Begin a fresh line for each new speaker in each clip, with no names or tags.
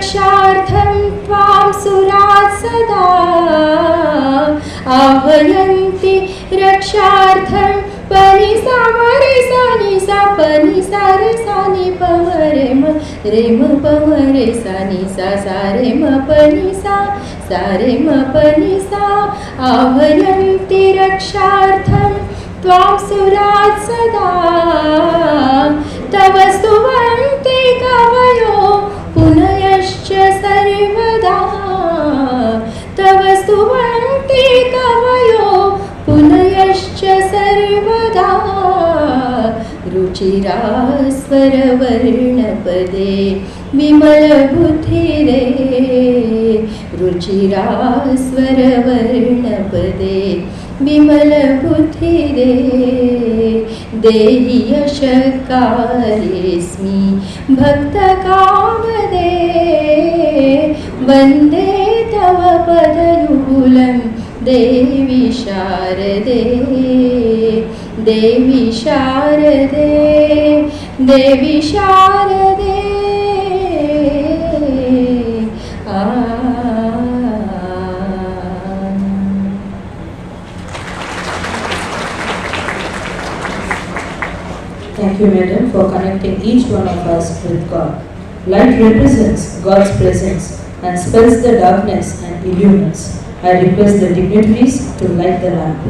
रक्षार्थं त्वां सुराः सदा आह्वयन्ति रक्षार्थं पनि सा मरे सा नि सा पनि सा रे सा नि प म रे म प म रे सा नि सा सा रे म पनि सा रे म पनि सा आह्वयन्ति रक्षार्थं त्वां सुराः सदा तव स्तुवन्ति कवयो पुनयश्च सर्वदा तव स्तुवन्ति कवयो पुनयश्च सर्वदा रुचिरास्वरवर्णपदे विमलबुद्धिरे रुचिरास्वरवर्णपदे विमलबुद्धिरे देहि यशकार्येऽस्मि भक्तकामदे वन्दे तव पदयुगुलं देवी शारदे देवी शारदे देवी शारदे
Thank you, Madam, for connecting each one of us with God. Light represents God's presence and spells the darkness and illumines. I request the dignitaries to light the lamp.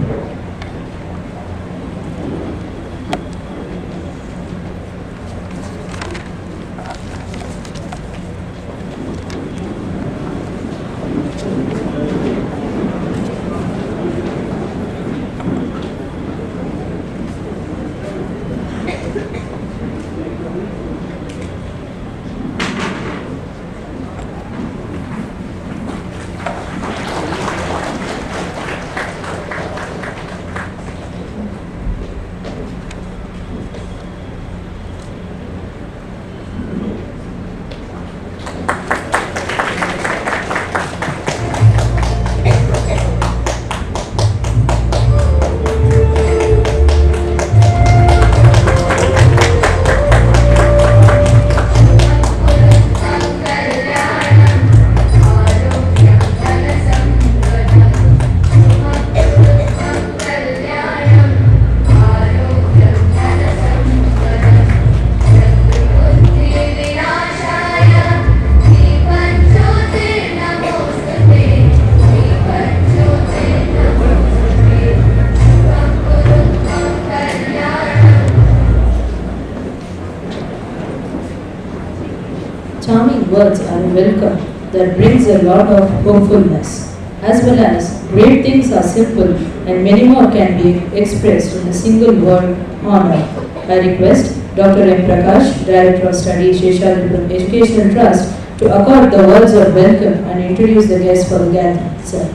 Charming words are a welcome that brings a lot of hopefulness, as well as great things are simple and many more can be expressed in a single word, honor. I request Dr. M. Prakash, Director of Studies, Sheshadripuram Educational Trust, to accord the words of welcome and introduce the guests for the gathering. Sir.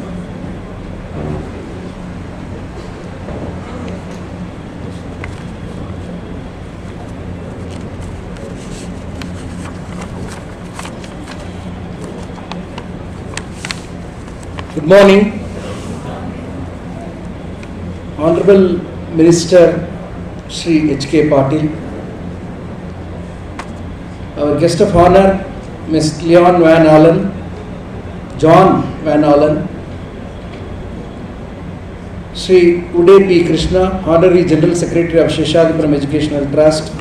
Good morning, Honorable Minister Shri H.K. Patil, our guest of honor Ms. Leon Van Allen, John Van Allen, Shri Uday P. Krishna, Honorary General Secretary of Sheshadripuram Educational Trust,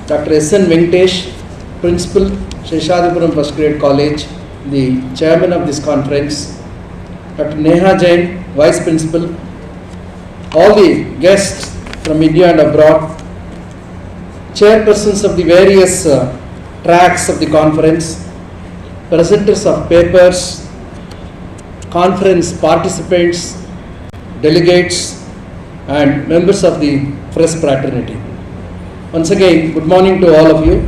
Dr. S.N. Venkatesh, Principal, Sheshadripuram First Grade College, the Chairman of this conference, Dr. Neha Jain, Vice Principal, all the guests from India and abroad, chairpersons of the various tracks of the conference, presenters of papers, conference participants, delegates, and members of the press fraternity. Once again, good morning to all of you.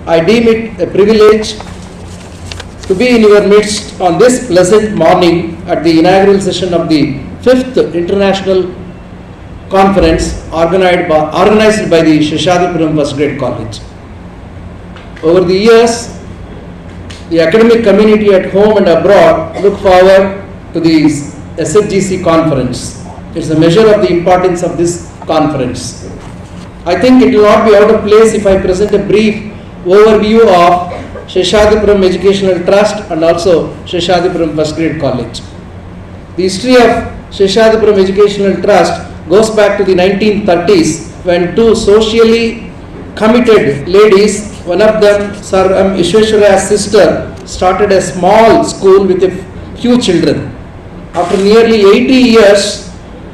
I deem it a privilege to be in your midst on this pleasant morning at the inaugural session of the 5th International Conference organized by the Sheshadripuram First Grade College. Over the years, the academic community at home and abroad look forward to this SFGC conference. It's a measure of the importance of this conference. I think it will not be out of place if I present a brief overview of Seshadipuram Educational Trust and also Seshadipuram First Grade College. The history of Seshadipuram Educational Trust goes back to the 1930s when two socially committed ladies, one of them Sir M. Ishweshwaraya's sister, started a small school with a few children. After nearly 80 years,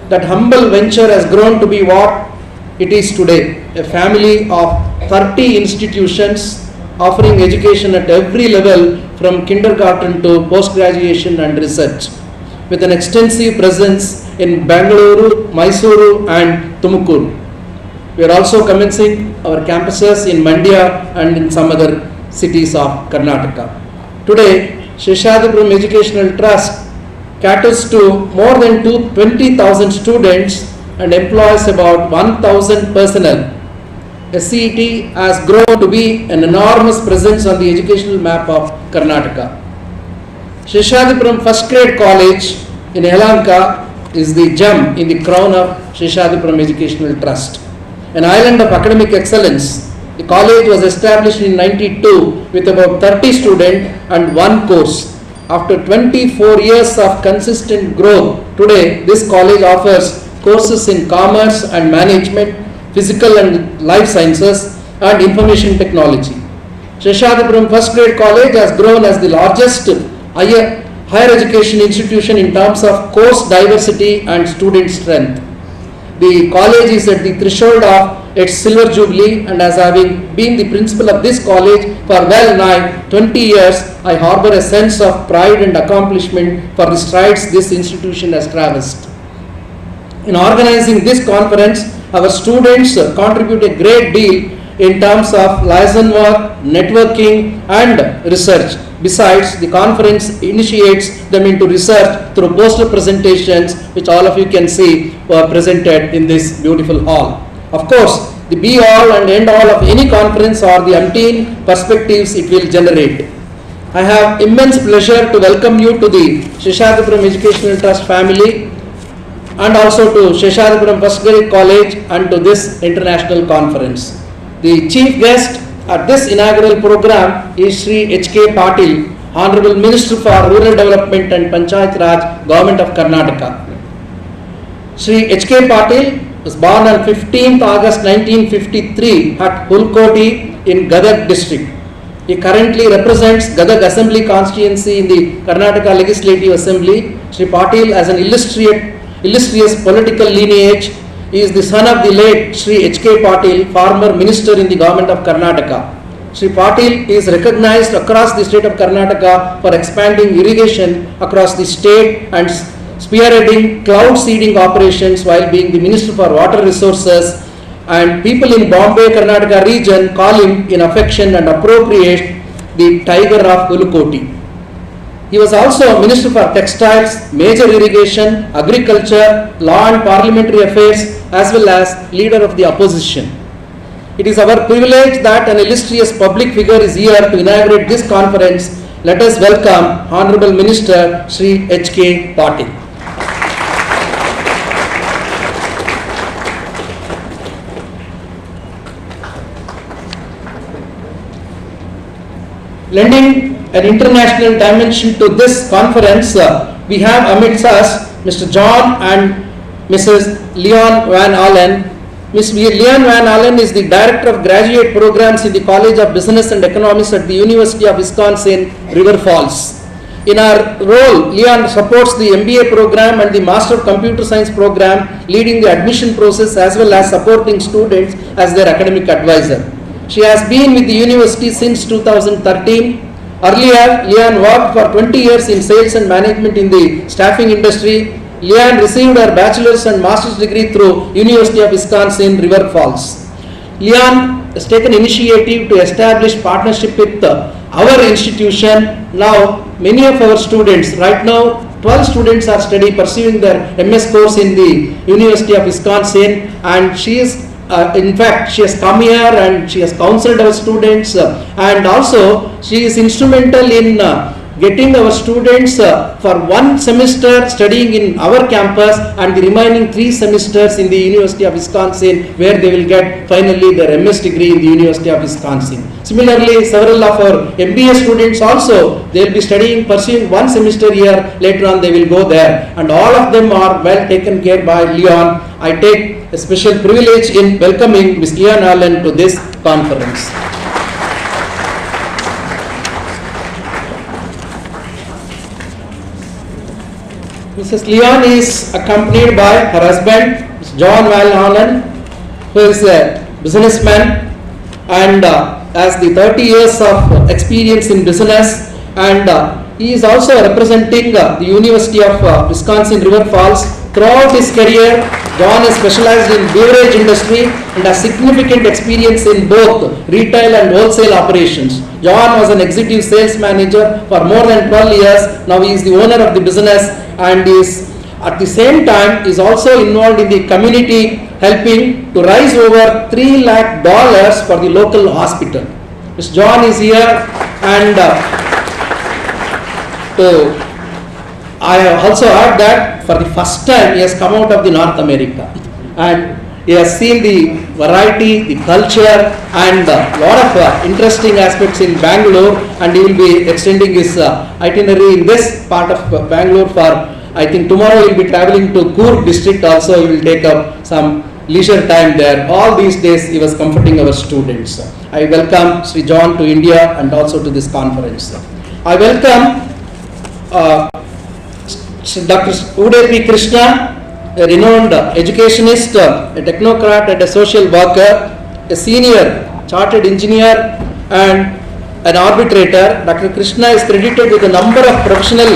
that humble venture has grown to be what it is today, a family of 30 institutions offering education at every level from kindergarten to post-graduation and research, with an extensive presence in Bangalore, Mysuru and Tumakuru. We are also commencing our campuses in Mandya and in some other cities of Karnataka. Today, Seshadipuram Educational Trust caters to more than 20,000 students and employs about 1,000 personnel. SCET has grown to be an enormous presence on the educational map of Karnataka. Seshadipuram First Grade College in Yelahanka is the gem in the crown of Seshadipuram Educational Trust. An island of academic excellence, the college was established in 92 with about 30 students and one course. After 24 years of consistent growth, today this college offers courses in commerce and management, physical and life sciences and information technology. Seshadipuram First Grade College has grown as the largest higher education institution in terms of course diversity and student strength. The college is at the threshold of its silver jubilee, and as having been the principal of this college for well nigh 20 years, I harbor a sense of pride and accomplishment for the strides this institution has traversed. In organizing this conference, our students contribute a great deal in terms of liaison work, networking and research. Besides, the conference initiates them into research through poster presentations, which all of you can see were presented in this beautiful hall. Of course, the be all and end all of any conference are the umpteen perspectives it will generate. I have immense pleasure to welcome you to the Seshadipuram Educational Trust family and also to Seshadipuram First Grade College and to this international conference. The chief guest at this inaugural program is Sri H.K. Patil, Honorable Minister for Rural Development and Panchayat Raj, Government of Karnataka. Sri H.K. Patil was born on 15th August 1953 at Hulkoti in Gadag district. He currently represents Gadag Assembly constituency in the Karnataka Legislative Assembly. Sri Patil has an illustrious political lineage. He is the son of the late Sri H.K. Patil, former minister in the government of Karnataka. Sri Patil is recognized across the state of Karnataka for expanding irrigation across the state and spearheading cloud seeding operations while being the Minister for Water Resources, and people in Bombay, Karnataka region call him in affection and appropriate the Tiger of Ulukoti. He was also Minister for Textiles, Major Irrigation, Agriculture, Law and Parliamentary Affairs, as well as Leader of the Opposition. It is our privilege that an illustrious public figure is here to inaugurate this conference. Let us welcome Honorable Minister Sri H.K. Patil. Lending an international dimension to this conference, we have amidst us Mr. John and Mrs. Leon Van Allen. Ms. Leon Van Allen is the Director of Graduate Programs in the College of Business and Economics at the University of Wisconsin, River Falls. In our role, Leon supports the MBA program and the Master of Computer Science program, leading the admission process as well as supporting students as their academic advisor. She has been with the university since 2013. Earlier, Leon worked for 20 years in sales and management in the staffing industry. Leon received her bachelor's and master's degree through University of Wisconsin, River Falls. Leon has taken initiative to establish partnership with our institution. Now, many of our students, right now, 12 students are pursuing their MS course in the University of Wisconsin, and she is in fact, she has come here and she has counseled our students, and also she is instrumental in getting our students for one semester studying in our campus and the remaining 3 semesters in the University of Wisconsin, where they will get finally their MS degree in the University of Wisconsin. Similarly, several of our MBA students also, they will be studying, pursuing one semester here, later on they will go there, and all of them are well taken care by Leon. I take a special privilege in welcoming Ms. Leon Allen to this conference. Mrs. Leon is accompanied by her husband, Mr. John Van Allen, who is a businessman and has the 30 years of experience in business, and he is also representing the University of Wisconsin River Falls. Throughout his career, John is specialized in beverage industry and has significant experience in both retail and wholesale operations. John was an executive sales manager for more than 12 years. Now he is the owner of the business and is at the same time is also involved in the community, helping to raise over $3 lakh for the local hospital. Mr. John is here, and I have also heard that for the first time he has come out of the North America, and he has seen the variety, the culture, and a lot of interesting aspects in Bangalore, and he will be extending his itinerary in this part of Bangalore for, I think tomorrow he will be traveling to Coorg district also. He will take up some leisure time there. All these days he was comforting our students. I welcome Sri John to India and also to this conference. I welcome Dr. Uday P. Krishna, a renowned educationist, a technocrat and a social worker, a senior chartered engineer and an arbitrator. Dr. Krishna is credited with a number of professional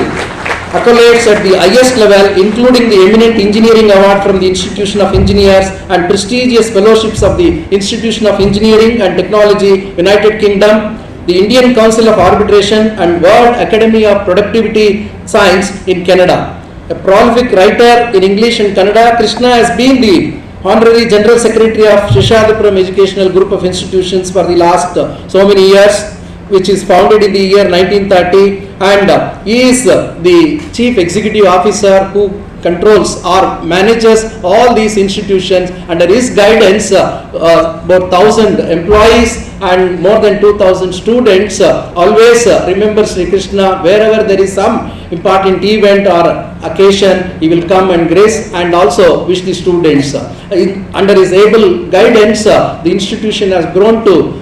accolades at the highest level, including the Eminent Engineering Award from the Institution of Engineers and prestigious fellowships of the Institution of Engineering and Technology, United Kingdom, the Indian Council of Arbitration and World Academy of Productivity Science in Canada. A prolific writer in English and Kannada, Krishna has been the Honorary General Secretary of Sheshadapuram Educational Group of Institutions for the last so many years, which is founded in the year 1930, and he is the Chief Executive Officer who controls or manages all these institutions. Under his guidance, about 1,000 employees and more than 2,000 students always remember Sri Krishna. Wherever there is some important event or occasion, he will come and grace and also wish the students. Under his able guidance, the institution has grown to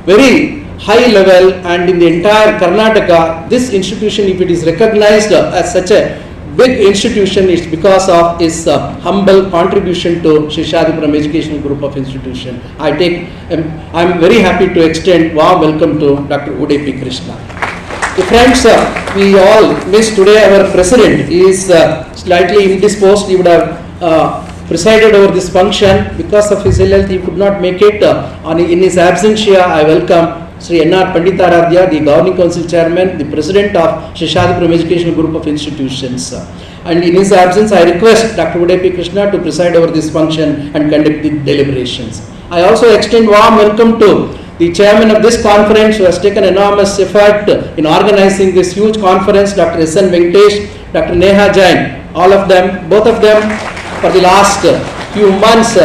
very high level, and in the entire Karnataka, this institution, if it is recognized as such a big institution, it's because of its humble contribution to Sheshadapuram Educational Group of Institution. I'm very happy to extend warm welcome to Dr. Uday P. Krishna. Friends, we all miss today our president. He is slightly indisposed. He would have presided over this function. Because of his ill health, he could not make it. In his absence here, I welcome Sri N.R. Panditaradhya, the Governing Council Chairman, the President of Sheshadapuram Educational Group of Institutions. And in his absence, I request Dr. Uday P. Krishna to preside over this function and conduct the deliberations. I also extend warm welcome to the chairman of this conference, who has taken enormous effort in organizing this huge conference, Dr. S.N. Venkatesh, Dr. Neha Jain, all of them, both of them, for the last few months,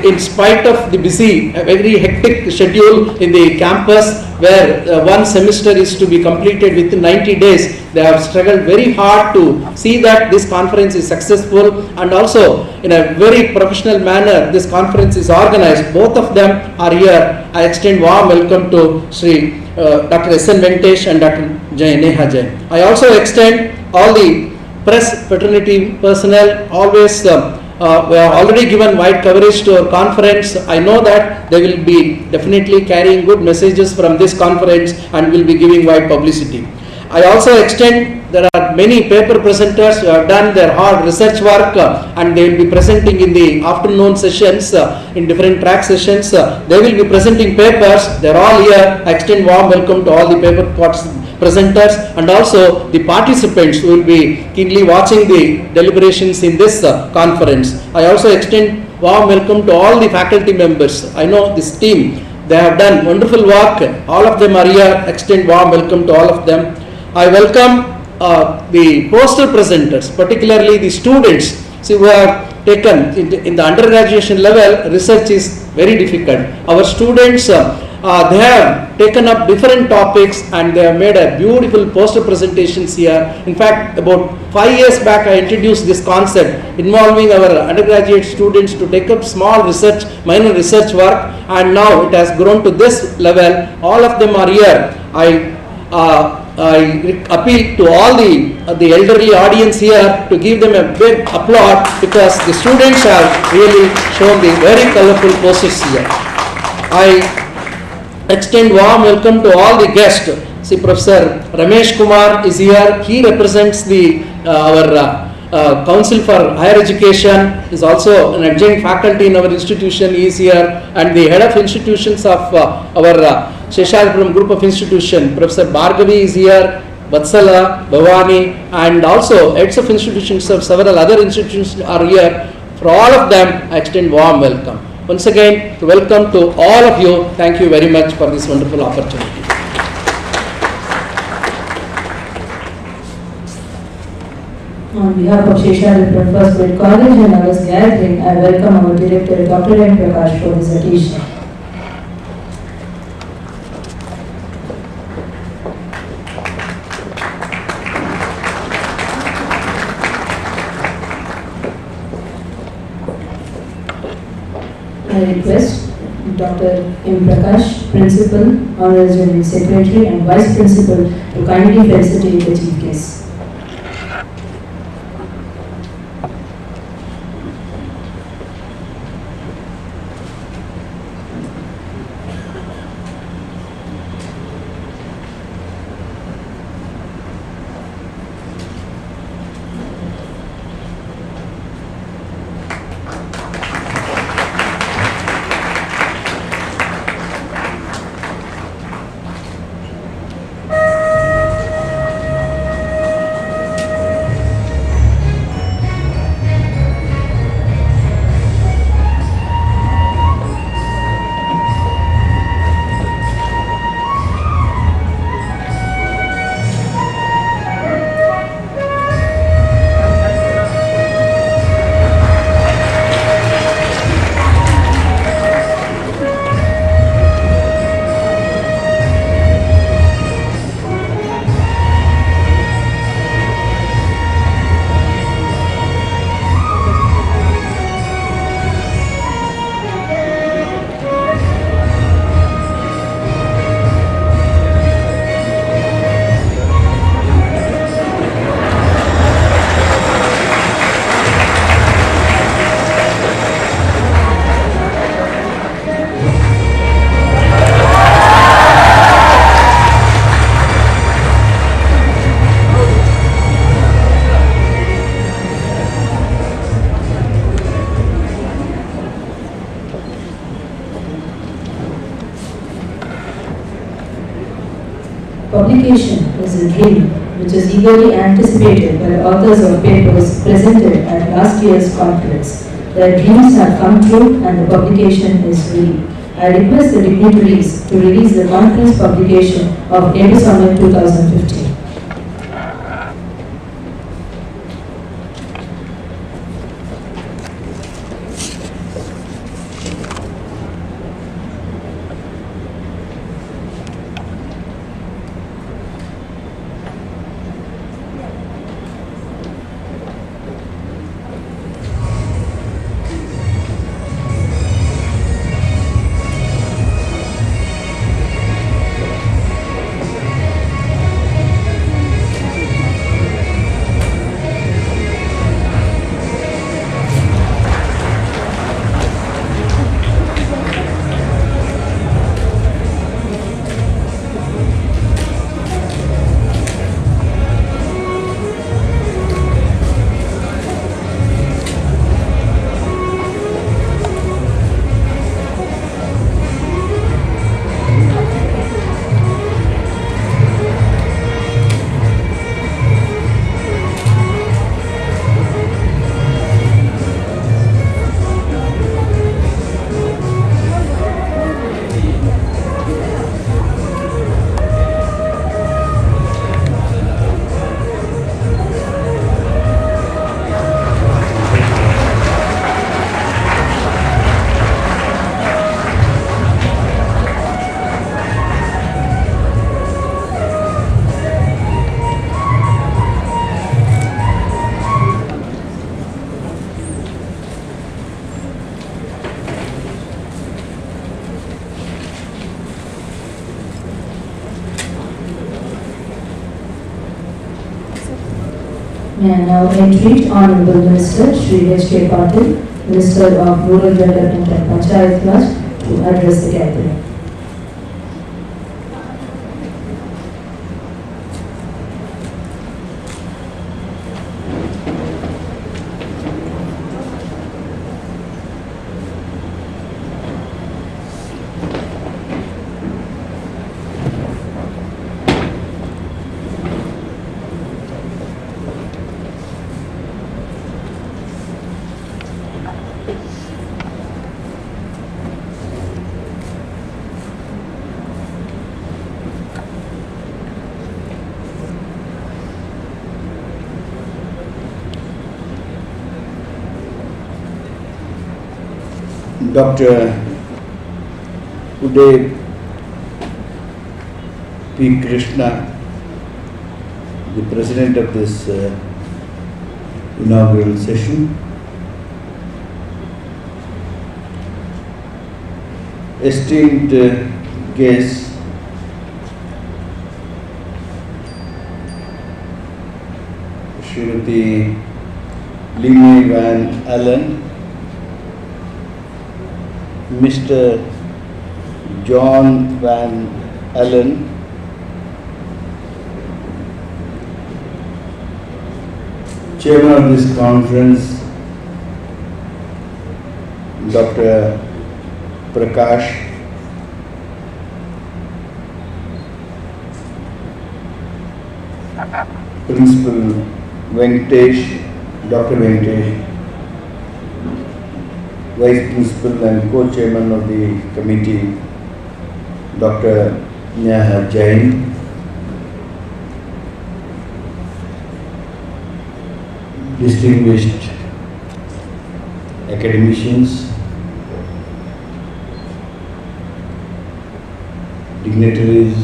in spite of the busy, very hectic schedule in the campus, where one semester is to be completed within 90 days, they have struggled very hard to see that this conference is successful, and also in a very professional manner this conference is organized. Both of them are here. I extend warm welcome to Sri Dr. S.N. Venkatesh and Dr. Neha Jain. I also extend all the press fraternity personnel. Always we have already given wide coverage to our conference. I know that they will be definitely carrying good messages from this conference and will be giving wide publicity. I also extend, there are many paper presenters who have done their hard research work and they will be presenting in the afternoon sessions, in different track sessions. They will be presenting papers. They are all here. I extend warm welcome to all the paper presenters and also the participants who will be keenly watching the deliberations in this conference. I also extend warm welcome to all the faculty members. I know this team, they have done wonderful work. All of them are here. Extend warm welcome to all of them. I welcome the poster presenters, particularly the students. See, who have taken in the undergraduation level, research is very difficult. Our students, they have taken up different topics and they have made a beautiful poster presentations here. In fact, about 5 years back, I introduced this concept involving our undergraduate students to take up small research, minor research work, and now it has grown to this level. All of them are here. I appeal to all the elderly audience here to give them a big applaud, because the students have really shown the very colorful posters here. I extend warm welcome to all the guests. See, Professor Ramesh Kumar is here. He represents our Council for Higher Education, is also an adjunct faculty in our institution. He is here, and the head of institutions of our Sheshadapuram group of institution, Professor Bhargavi, is here. Vatsala, Bhavani, and also heads of institutions of several other institutions are here. For all of them, I extend warm welcome. Once again, welcome to all of you. Thank you very much for this wonderful opportunity.
On behalf of Sheshadapuram First Grade College and others gathering, I welcome our Director Dr. M. Prakash for this occasion. I request Dr. M. Prakash, Principal, Honorary General Secretary and Vice Principal to kindly felicitate the Chief Guest. Publication is a dream which is eagerly anticipated by the authors of papers presented at last year's conference. Their dreams have come true and the publication is ready. I request the dignitaries to release the conference publication of Edu Summit 2015. May I now entreat Honorable Minister Shri H.K. Patil, Minister of Rural Development and Panchayat Raj, to address the gathering.
Dr. Uday P. Krishna, the President of this inaugural session, esteemed guests, Srimati Lini Van Allen, Mr. John Van Allen, Chairman of this conference, Dr. Prakash, Principal Venkatesh, Dr. Venkatesh, Vice Principal and Co-Chairman of the committee, Dr. Neha Jain, distinguished academicians, dignitaries,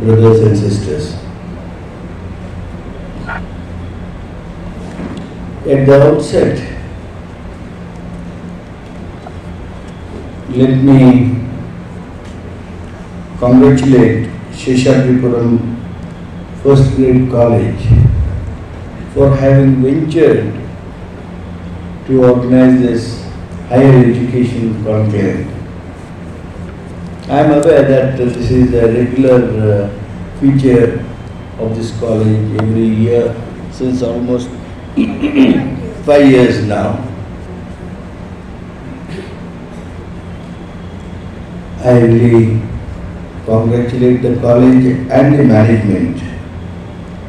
brothers and sisters. At the outset, let me congratulate Seshadripuram First Grade College for having ventured to organize this higher education conclave. I am aware that this is a regular feature of this college every year since almost 5 years now. I really congratulate the college and the management,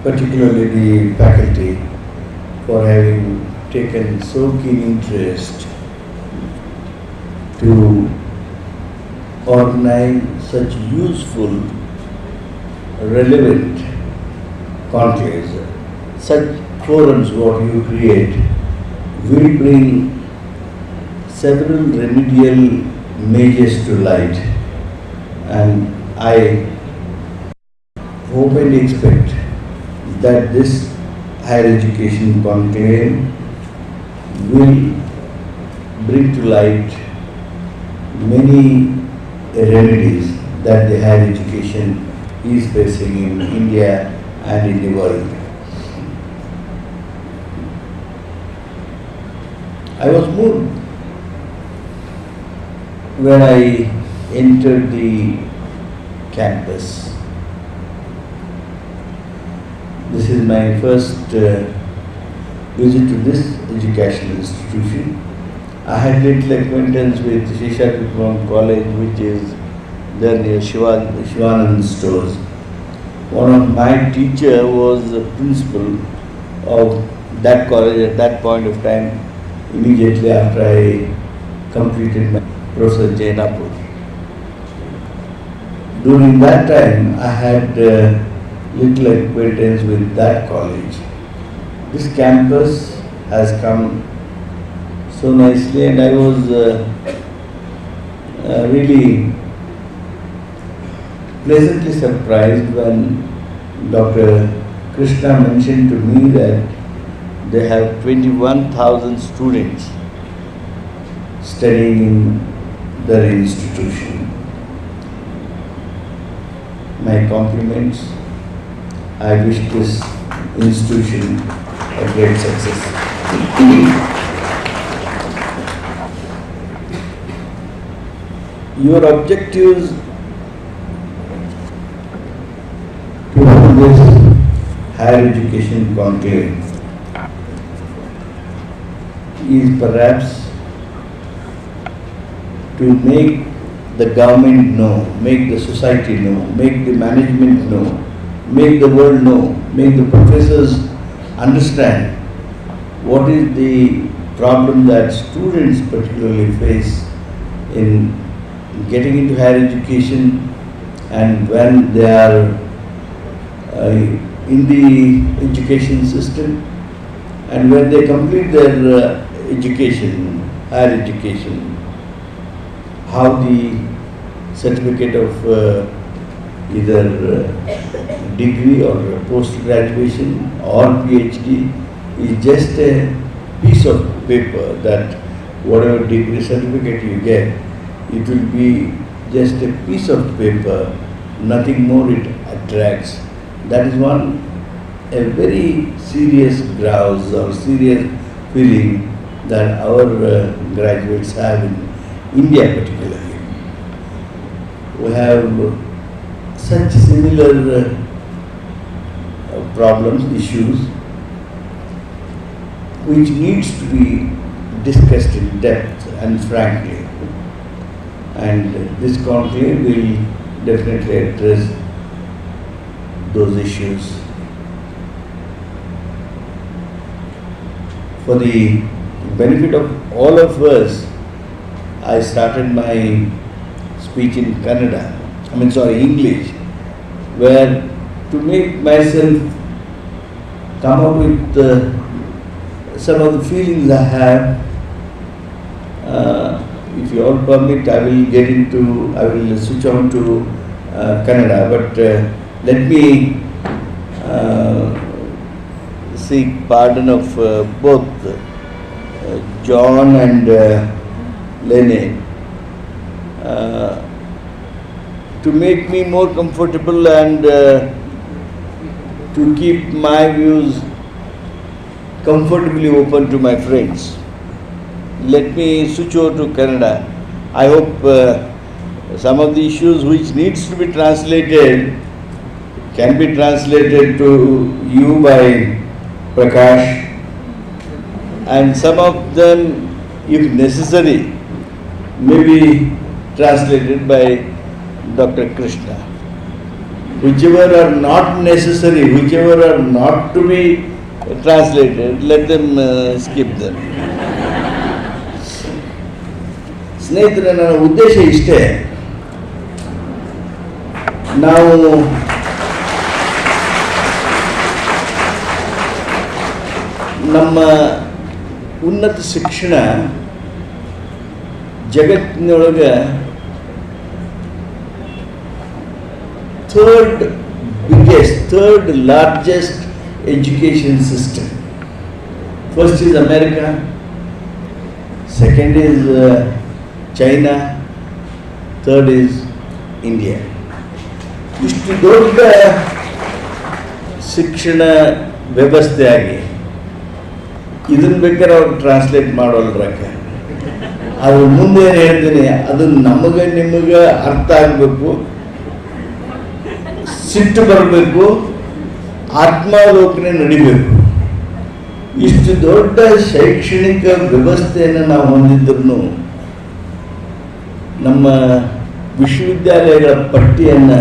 particularly the faculty, for having taken so keen interest to organize such useful, relevant conclaves. Such forums what you create will bring several remedial measures to light, and I hope and expect that this higher education conclave will bring to light many remedies that the higher education is facing in India and in the world. I was moved when I entered the campus. This is my first visit to this educational institution. I had little acquaintance with Seshadripuram College, which is there near Shivanand stores. One of my teacher was the principal of that college at that point of time, immediately after I completed my Professor Jainapur. During that time, I had little acquaintance with that college. This campus has come so nicely, and I was really pleasantly surprised when Dr. Krishna mentioned to me that they have 21,000 students studying in their institution. my compliments. I wish this institution a great success. Your objectives to this higher education conclave is perhaps to make the government know, make the society know, make the management know, make the world know, make the professors understand what is the problem that students particularly face in getting into higher education, and when they are in the education system, and when they complete their education, higher education, how the certificate of either degree or post-graduation or PhD is just a piece of paper, that whatever degree certificate you get, it will be just a piece of paper, nothing more it attracts. That is a very serious grouse or serious feeling that our graduates have in India particularly. We have such similar problems, issues, which needs to be discussed in depth and frankly. And this conclave will definitely address those issues. For the benefit of all of us, I started my speech in English, where to make myself come up with some of the feelings I have. If you all permit, I will switch on to Kannada, but let me seek pardon of both John and Lene to make me more comfortable and to keep my views comfortably open to my friends. Let me switch over to Kannada. I hope some of the issues which needs to be translated can be translated to you by Prakash, and some of them, if necessary, may be translated by Dr. Krishna. Whichever are not necessary, whichever are not to be translated, let them skip them. ಸ್ನೇಹಿತರೆ, ನನ್ನ ಉದ್ದೇಶ ಇಷ್ಟೇ. ನಾವು ನಮ್ಮ ಉನ್ನತ ಶಿಕ್ಷಣ ಜಗತ್ತಿನೊಳಗೆ third largest education system. First is America, second is China, third is India. ಇಷ್ಟು ದೊಡ್ಡ ಶಿಕ್ಷಣ ವ್ಯವಸ್ಥೆ ಆಗಿ ಇದನ್ನು ಬೇಕಾದ್ರೆ ಅವ್ರು ಟ್ರಾನ್ಸ್ಲೇಟ್ ಮಾಡೋಲ್ರಕ್ಕೆ. ಅದು ಮುಂದೆ ಏನು ಹೇಳ್ತೀನಿ, ಅದು ನಮಗೆ ನಿಮಗೆ ಅರ್ಥ ಆಗಬೇಕು, ಸಿಟ್ಟು ಬರಬೇಕು, ಆತ್ಮಾವಲೋಕನೆ ನಡಿಬೇಕು. ಇಷ್ಟು ದೊಡ್ಡ ಶೈಕ್ಷಣಿಕ ವ್ಯವಸ್ಥೆಯನ್ನು ನಾವು ಹೊಂದಿದ್ರು ನಮ್ಮ ವಿಶ್ವವಿದ್ಯಾಲಯಗಳ ಪಟ್ಟಿಯನ್ನು,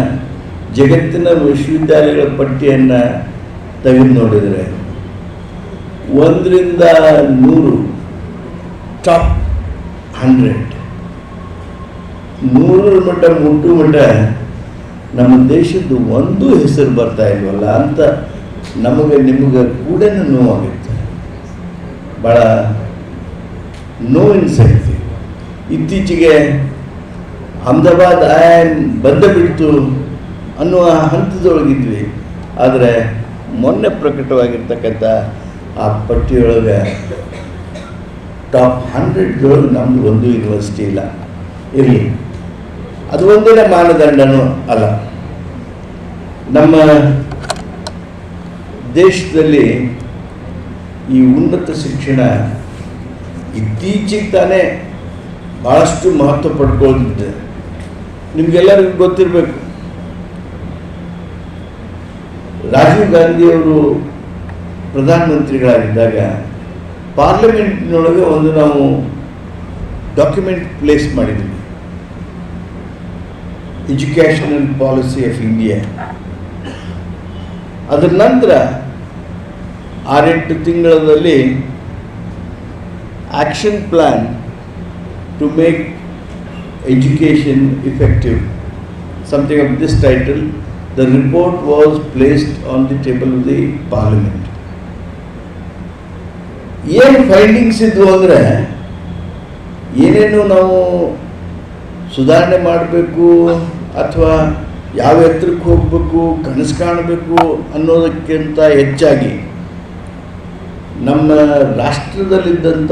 ಜಗತ್ತಿನ ವಿಶ್ವವಿದ್ಯಾಲಯಗಳ ಪಟ್ಟಿಯನ್ನು ತೆಗೆದು ನೋಡಿದರೆ 1 ರಿಂದ 100 ಟಾಪ್ 100 100 ಮಟ್ಟ ಮುಟ್ಟು ಮಟ್ಟ ನಮ್ಮ ದೇಶದ್ದು ಒಂದು ಹೆಸರು ಬರ್ತಾ ಇಲ್ವಲ್ಲ ಅಂತ ನಮಗೆ ನಿಮಗೆ ಕೂಡ ನೋವಾಗುತ್ತೆ, ಭಾಳ ನೋವಿನ ಶಕ್ತಿ. ಇತ್ತೀಚೆಗೆ ಅಹಮದಾಬಾದ್ ಆಯನ್ ಬಂದ ಬಿಡ್ತು ಅನ್ನುವ ಹಂತದೊಳಗಿದ್ವಿ. ಆದರೆ ಮೊನ್ನೆ ಪ್ರಕಟವಾಗಿರ್ತಕ್ಕಂಥ ಆ ಪಟ್ಟಿಯೊಳಗೆ ಟಾಪ್ 100 ನಮ್ಮದು ಒಂದು ಯೂನಿವರ್ಸಿಟಿ ಇಲ್ಲ. ಇರಲಿ, ಅದು ಒಂದೇ ಮಾನದಂಡನೂ ಅಲ್ಲ. ನಮ್ಮ ದೇಶದಲ್ಲಿ ಈ ಉನ್ನತ ಶಿಕ್ಷಣ ಇತ್ತೀಚೆಗೆ ತಾನೇ ಭಾಳಷ್ಟು ಮಹತ್ವ ಪಡ್ಕೊಳ್ತಿದೆ. ನಿಮಗೆಲ್ಲರಿಗೂ ಗೊತ್ತಿರಬೇಕು, ರಾಜೀವ್ ಗಾಂಧಿಯವರು ಪ್ರಧಾನಮಂತ್ರಿಗಳಾಗಿದ್ದಾಗ ಪಾರ್ಲಿಮೆಂಟ್ನೊಳಗೆ ಒಂದು ನಾವು ಡಾಕ್ಯುಮೆಂಟ್ ಪ್ಲೇಸ್ ಮಾಡಿದ್ವಿ, ಎಜುಕೇಷನಲ್ ಪಾಲಿಸಿ ಆಫ್ ಇಂಡಿಯಾ. ಅದರ ನಂತರ 6-8 ತಿಂಗಳಲ್ಲಿ action plan to make education effective, something of this title. The report was placed on the table of the parliament. ಏನು ಫೈಂಡಿಂಗ್ಸ್ ಇದ್ವು ಅಂದರೆ, ಏನೇನು ನಾವು ಸುಧಾರಣೆ ಮಾಡಬೇಕು ಅಥವಾ ಯಾವ ಎತ್ತರಕ್ಕೆ ಹೋಗಬೇಕು, ಕನಸು ಕಾಣಬೇಕು ಅನ್ನೋದಕ್ಕಿಂತ ಹೆಚ್ಚಾಗಿ ನಮ್ಮ ರಾಷ್ಟ್ರದಲ್ಲಿದ್ದಂಥ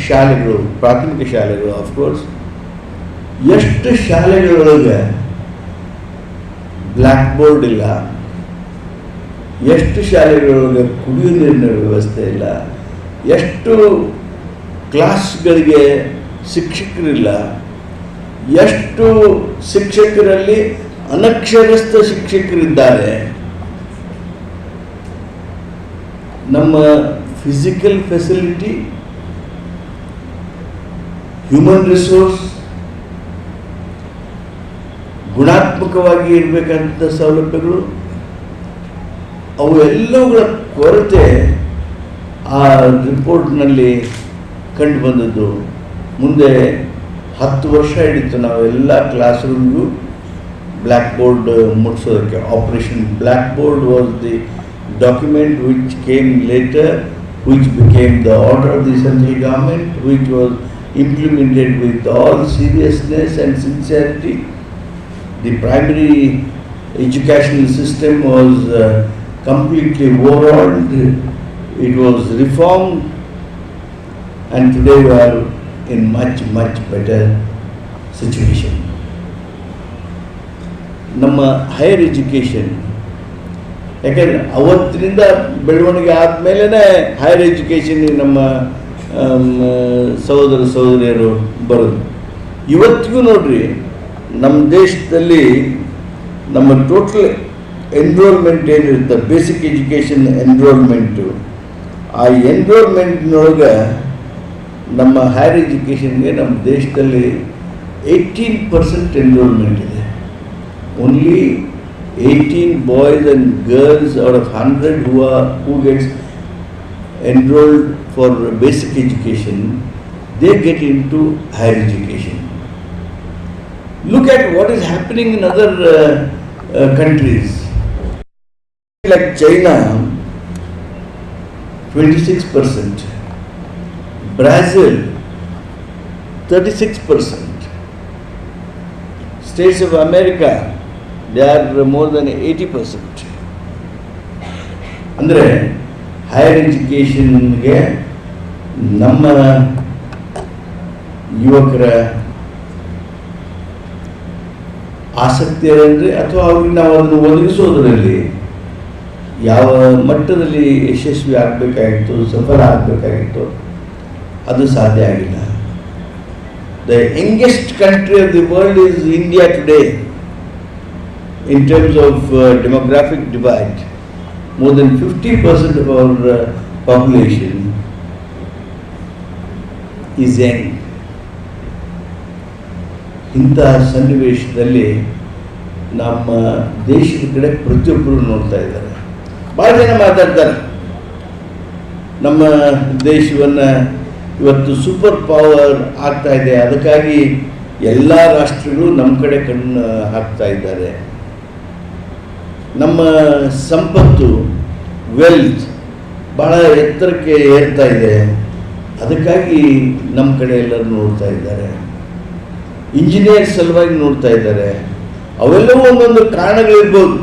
ಶಾಲೆಗಳು, ಪ್ರಾಥಮಿಕ ಶಾಲೆಗಳು, ಆಫ್ಕೋರ್ಸ್ ಎಷ್ಟು ಶಾಲೆಗಳೊಳಗೆ ಬ್ಲ್ಯಾಕ್ ಬೋರ್ಡ್ ಇಲ್ಲ, ಎಷ್ಟು ಶಾಲೆಗಳೊಳಗೆ ಕುಡಿಯುವ ನೀರಿನ ವ್ಯವಸ್ಥೆ ಇಲ್ಲ, ಎಷ್ಟು ಕ್ಲಾಸ್ಗಳಿಗೆ ಶಿಕ್ಷಕರಿಲ್ಲ, ಎಷ್ಟು ಶಿಕ್ಷಕರಲ್ಲಿ ಅನಕ್ಷರಸ್ಥ ಶಿಕ್ಷಕರಿದ್ದಾರೆ. ನಮ್ಮ ಫಿಸಿಕಲ್ ಫೆಸಿಲಿಟಿ, ಹ್ಯೂಮನ್ ರಿಸೋರ್ಸ್, ಗುಣಾತ್ಮಕವಾಗಿ ಇರಬೇಕಂತ ಸೌಲಭ್ಯಗಳು, ಅವು ಎಲ್ಲವುಗಳ ಕೊರತೆ ಆ ರಿಪೋರ್ಟ್ನಲ್ಲಿ ಕಂಡು ಬಂದದ್ದು. ಮುಂದೆ 10 ವರ್ಷ ಹಿಡಿತು ನಾವೆಲ್ಲ ಕ್ಲಾಸ್ ರೂಮ್ಗೂ ಬ್ಲ್ಯಾಕ್ ಬೋರ್ಡ್ ಮುಟ್ಸೋದಕ್ಕೆ. Operation Blackboard was the document which came later, which became the order of the central government, which was implemented with all seriousness and sincerity. The primary educational system was completely overhauled, it was reformed, and today we are in much better situation. ನಮ್ಮ higher education, ಯಾಕೆಂದರೆ ಅವತ್ತಿನಿಂದ ಬೆಳವಣಿಗೆ ಆದಮೇಲೆ higher education ನಮ್ಮ ಸಹೋದರ ಸಹೋದರಿಯರು ಬರೋದು. ಇವತ್ತಿಗೂ ನೋಡ್ರಿ, ನಮ್ಮ ದೇಶದಲ್ಲಿ ನಮ್ಮ ಟೋಟಲ್ ಎನ್ರೋಲ್ಮೆಂಟ್ ಏನಿರುತ್ತೆ, ಬೇಸಿಕ್ ಎಜುಕೇಷನ್ ಎನ್ರೋಲ್ಮೆಂಟು, ಆ ಎನ್ರೋಲ್ಮೆಂಟ್ನೊಳಗೆ ನಮ್ಮ ಹೈಯರ್ ಎಜುಕೇಷನ್ಗೆ ನಮ್ಮ ದೇಶದಲ್ಲಿ 18% ಎನ್ರೋಲ್ಮೆಂಟ್ ಇದೆ. Only 18 boys and girls out of 100 who gets enrolled for basic education, they get into higher education. Look at what is happening in other countries. Like China, 26%, Brazil, 36%, States of America, they are more than 80%. ಅಂದರೆ higher ಎಜುಕೇಷನ್ಗೆ ನಮ್ಮ ಯುವಕರ ಆಸಕ್ತಿ ಅಂದರೆ ಅಥವಾ ಅವ್ರಿಗೆ ನಾವು ಅದನ್ನು ಒದಗಿಸೋದರಲ್ಲಿ ಯಾವ ಮಟ್ಟದಲ್ಲಿ ಯಶಸ್ವಿ ಆಗಬೇಕಾಗಿತ್ತು, ಸಫಲ ಆಗಬೇಕಾಗಿತ್ತು, ಅದು ಸಾಧ್ಯ ಆಗಿಲ್ಲ. The youngest country of the world is India today. In terms of demographic divide, more than 50% of our population is young. ಇಂಥ ಸನ್ನಿವೇಶದಲ್ಲಿ ನಮ್ಮ ದೇಶದ ಕಡೆ ಪ್ರತಿಯೊಬ್ಬರು ನೋಡ್ತಾ ಇದ್ದಾರೆ. ಭಾಳ ಜನ ಮಾತಾಡ್ತಾರೆ, ನಮ್ಮ ದೇಶವನ್ನು ಇವತ್ತು ಸೂಪರ್ ಪವರ್ ಆಗ್ತಾ ಇದೆ, ಅದಕ್ಕಾಗಿ ಎಲ್ಲ ರಾಷ್ಟ್ರಗಳು ನಮ್ಮ ಕಡೆ ಕಣ್ಣು ಹಾಕ್ತಾ ಇದ್ದಾರೆ. ನಮ್ಮ ಸಂಪತ್ತು, ವೆಲ್ತ್ ಭಾಳ ಎತ್ತರಕ್ಕೆ ಏರ್ತಾ ಇದೆ, ಅದಕ್ಕಾಗಿ ನಮ್ಮ ಕಡೆ ಎಲ್ಲರೂ ನೋಡ್ತಾ ಇದ್ದಾರೆ. ಇಂಜಿನಿಯರ್ ಸಲುವಾಗಿ ನೋಡ್ತಾ ಇದ್ದಾರೆ. ಅವೆಲ್ಲವೂ ಒಂದೊಂದು ಕಾರಣಗಳಿರ್ಬೋದು,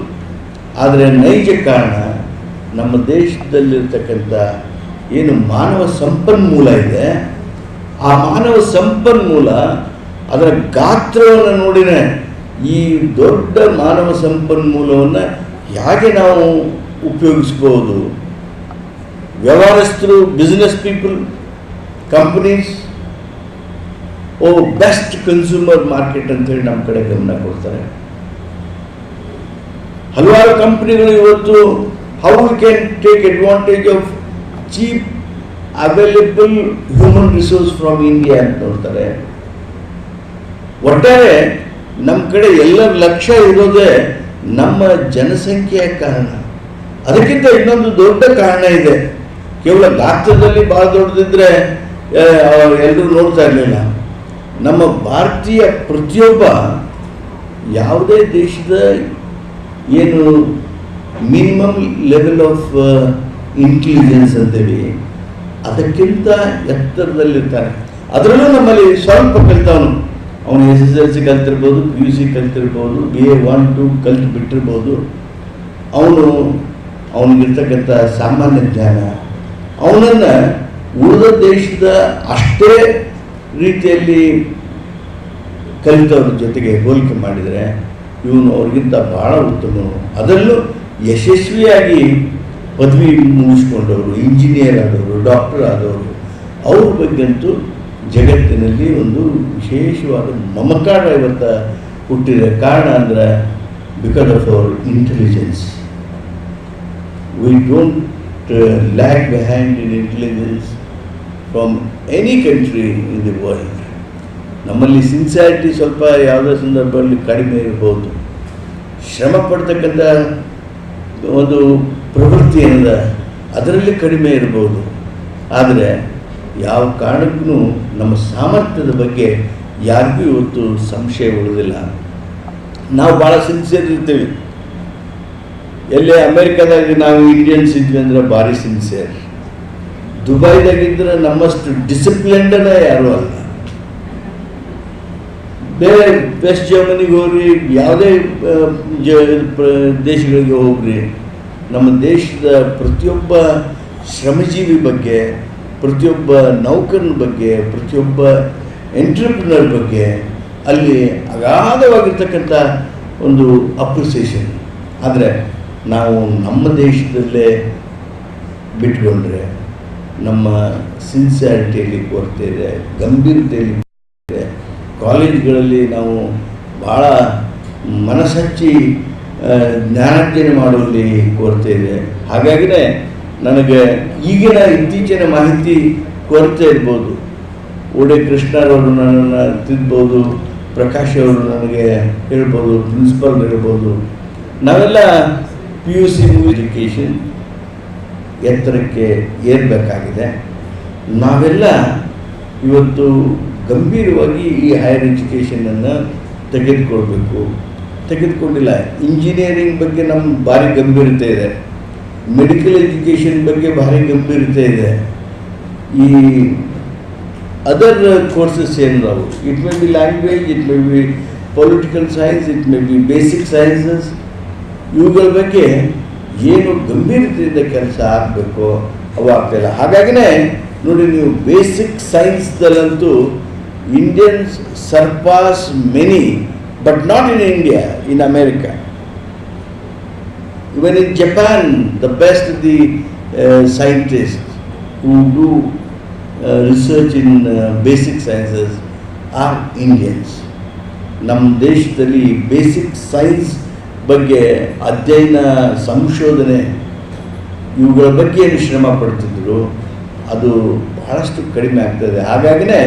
ಆದರೆ ನೈಜ ಕಾರಣ ನಮ್ಮ ದೇಶದಲ್ಲಿರ್ತಕ್ಕಂಥ ಏನು ಮಾನವ ಸಂಪನ್ಮೂಲ ಇದೆ, ಆ ಮಾನವ ಸಂಪನ್ಮೂಲ ಅದರ ಗಾತ್ರವನ್ನು ನೋಡಿನೇ ಈ ದೊಡ್ಡ ಮಾನವ ಸಂಪನ್ಮೂಲವನ್ನು ಹೇಗೆ ನಾವು ಉಪಯೋಗಿಸ್ಬೋದು. ವ್ಯವಹಾರಸ್ಥರು, business people, companies best consumer market ಅಂತೇಳಿ ನಮ್ಮ ಕಡೆ ಗಮನ ಕೊಡ್ತಾರೆ. ಹಲವಾರು ಕಂಪನಿಗಳು ಇವತ್ತು how we can take advantage of cheap available human resource from India ಅಂತ ನೋಡ್ತಾರೆ. ಒಟ್ಟಾರೆ ನಮ್ಮ ಕಡೆ ಎಲ್ಲರ ಲಕ್ಷ್ಯ ಇರೋದೇ ನಮ್ಮ ಜನಸಂಖ್ಯೆಯ ಕಾರಣ. ಅದಕ್ಕಿಂತ ಇನ್ನೊಂದು ದೊಡ್ಡ ಕಾರಣ ಇದೆ. ಕೇವಲ ಗಾತ್ರದಲ್ಲಿ ಭಾಳ ದೊಡ್ಡದಿದ್ರೆ ಎಲ್ಲರೂ ನೋಡ್ತಾ ಇರಲಿಲ್ಲ. ನಮ್ಮ ಭಾರತೀಯ ಪ್ರತಿಯೊಬ್ಬ ಯಾವುದೇ ದೇಶದ ಏನು ಮಿನಿಮಮ್ ಲೆವೆಲ್ ಆಫ್ ಇಂಟೆಲಿಜೆನ್ಸ್ ಅಂತೇಳಿ ಅದಕ್ಕಿಂತ ಎತ್ತರದಲ್ಲಿರ್ತಾನೆ. ಅದರಲ್ಲೂ ನಮ್ಮಲ್ಲಿ ಸ್ವಲ್ಪ ಕಲಿತವನು, ಅವನು SSLC ಕಲ್ತಿರ್ಬೋದು, PUC ಕಲ್ತಿರ್ಬೋದು, BA 1, 2 ಕಲ್ತು ಬಿಟ್ಟಿರ್ಬೋದು. ಅವನಿಗಿರ್ತಕ್ಕಂಥ ಸಾಮಾನ್ಯ ಜ್ಞಾನ ಅವನನ್ನು ಉಳಿದ ದೇಶದ ಅಷ್ಟೇ ರೀತಿಯಲ್ಲಿ ಕಲಿತವ್ರ ಜೊತೆಗೆ ಹೋಲಿಕೆ ಮಾಡಿದರೆ ಇವನು ಅವ್ರಿಗಿಂತ ಭಾಳ ಉತ್ತಮನು. ಅದರಲ್ಲೂ ಯಶಸ್ವಿಯಾಗಿ ಪದವಿ ಮುಗಿಸ್ಕೊಂಡವರು, ಇಂಜಿನಿಯರ್ ಆದವರು, ಡಾಕ್ಟರ್ ಆದವರು, ಅವ್ರ ಬಗ್ಗೆಂತೂ ಜಗತ್ತಿನಲ್ಲಿ ಒಂದು ವಿಶೇಷವಾದ ಮಮಕಾರ ಇವತ್ತು ಹುಟ್ಟಿದೆ. ಕಾರಣ ಅಂದರೆ because of our intelligence. We don't lag behind in intelligence from any country in the world. ನಮ್ಮಲ್ಲಿ ಸಿನ್ಸಿಯಾರಿಟಿ ಸ್ವಲ್ಪ ಯಾವುದೇ ಸಂದರ್ಭದಲ್ಲಿ ಕಡಿಮೆ ಇರ್ಬೋದು. ಶ್ರಮ ಪಡ್ತಕ್ಕಂಥ ಒಂದು ಪ್ರವೃತ್ತಿ ಏನಿದೆ ಅದರಲ್ಲಿ ಕಡಿಮೆ ಇರ್ಬೋದು. ಆದರೆ ಯಾವ ಕಾರಣಕ್ಕೂ ನಮ್ಮ ಸಾಮರ್ಥ್ಯದ ಬಗ್ಗೆ ಯಾರಿಗೂ ಇವತ್ತು ಸಂಶಯ ಉಳಿದಿಲ್ಲ. ನಾವು ಭಾಳ ಸಿನ್ಸಿಯರ್ ಇರ್ತೀವಿ. ಎಲ್ಲೇ ಅಮೇರಿಕಾದಾಗ ನಾವು ಇಂಡಿಯನ್ಸ್ ಇದ್ವಿ ಅಂದರೆ ಭಾರಿ ಸಿನ್ಸಿಯರ್. ದುಬೈದಾಗಿದ್ದರೆ ನಮ್ಮಷ್ಟು ಡಿಸಿಪ್ಲಿನ್ಡನ ಯಾರೂ ಅಲ್ಲ. ಬೇರೆ ವೆಸ್ಟ್ ಜರ್ಮನಿಗೆ ಹೋಗ್ರಿ, ಯಾವುದೇ ದೇಶಗಳಿಗೆ ಹೋಗ್ರಿ, ನಮ್ಮ ದೇಶದ ಪ್ರತಿಯೊಬ್ಬ ಶ್ರಮಜೀವಿ ಬಗ್ಗೆ, ಪ್ರತಿಯೊಬ್ಬ ನೌಕರನ ಬಗ್ಗೆ, ಪ್ರತಿಯೊಬ್ಬ ಎಂಟ್ರಪ್ರಿನರ್ ಬಗ್ಗೆ ಅಲ್ಲಿ ಅಗಾಧವಾಗಿರ್ತಕ್ಕಂಥ ಒಂದು ಅಪ್ರಿಸಿಯೇಷನ್. ಆದರೆ ನಾವು ನಮ್ಮ ದೇಶದಲ್ಲೇ ಬಿಟ್ಕೊಂಡ್ರೆ ನಮ್ಮ ಸಿನ್ಸಿಯಾರಿಟಿಯಲ್ಲಿ ಕೊರತೆ ಇದೆ, ಗಂಭೀರತೆಯಲ್ಲಿ ಇದೆ. ಕಾಲೇಜ್ಗಳಲ್ಲಿ ನಾವು ಭಾಳ ಮನಸ್ಸಚ್ಚಿ ಜ್ಞಾನಾರ್ಜನೆ ಮಾಡುವಲ್ಲಿ ಕೊರತೆ ಇದೆ. ಹಾಗಾಗಿನೇ ನನಗೆ ಈಗಿನ ಇತ್ತೀಚಿನ ಮಾಹಿತಿ ಕೊರತೆ ಇರ್ಬೋದು. ಓಡೆ ಕೃಷ್ಣರವರು ನನ್ನನ್ನು ತಿದ್ಬೋದು, ಪ್ರಕಾಶ್ ಅವರು ನನಗೆ ಹೇಳ್ಬೋದು, ಪ್ರಿನ್ಸಿಪಲ್ ಹೇಳ್ಬೋದು. ನಾವೆಲ್ಲ PUC ಎಜುಕೇಷನ್ ಎತ್ತರಕ್ಕೆ ಏರಬೇಕಾಗಿದೆ. ನಾವೆಲ್ಲ ಇವತ್ತು ಗಂಭೀರವಾಗಿ ಈ ಹೈಯರ್ ಎಜುಕೇಷನನ್ನು ತೆಗೆದುಕೊಂಡಿಲ್ಲ. ಇಂಜಿನಿಯರಿಂಗ್ ಬಗ್ಗೆ ನಮ್ಮ ಭಾರಿ ಗಂಭೀರತೆ ಇದೆ, ಮೆಡಿಕಲ್ ಎಜುಕೇಷನ್ ಬಗ್ಗೆ ಭಾರಿ ಗಂಭೀರತೆ ಇದೆ. ಈ ಅದರ್ ಕೋರ್ಸಸ್ ಏನಿದಾವು, it may be language, it may be political science, it may be basic sciences, ಇವುಗಳ ಬಗ್ಗೆ ಏನು ಗಂಭೀರತೆಯಿಂದ ಕೆಲಸ ಆಗಬೇಕು ಅವು ಆಗ್ತಾಯಿಲ್ಲ. ಹಾಗಾಗಿನೇ ನೋಡಿ, ನೀವು ಬೇಸಿಕ್ ಸೈನ್ಸ್ದಲ್ಲಂತೂ Indians surpass many, but not in India, in America. Even in Japan, the best of the scientists who do research in basic sciences are Indians. ನಮ್ಮ ದೇಶದಲ್ಲಿ ಬೇಸಿಕ್ ಸೈನ್ಸ್ ಬಗ್ಗೆ ಅಧ್ಯಯನ, ಸಂಶೋಧನೆ ಇವುಗಳ ಬಗ್ಗೆ ಏನು ಶ್ರಮ ಪಡ್ತಿದ್ರು ಅದು ಬಹಳಷ್ಟು ಕಡಿಮೆ ಆಗ್ತದೆ. ಹಾಗಾಗಿನೇ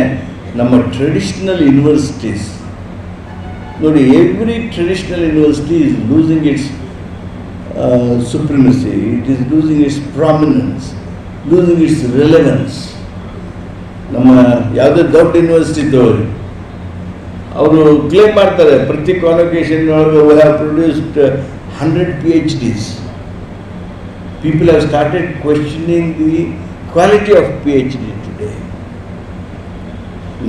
ನಮ್ಮ ಟ್ರೆಡಿಷನಲ್ ಯೂನಿವರ್ಸಿಟೀಸ್ ನೋಡಿ, every traditional university is losing it's supremacy, it is losing its prominence, losing its relevance. ನಮ್ಮ ಯಾವುದೇ ದೊಡ್ಡ ಯೂನಿವರ್ಸಿಟಿ ತೋರಿ ಅವರು ಕ್ಲೇಮ್ ಮಾಡ್ತಾರೆ, ಪ್ರತಿ ಕಾನ್ವೊಕೇಶನ್ ಒಳಗೆ we have produced 100 PhDs. People have started questioning the quality of PhD today.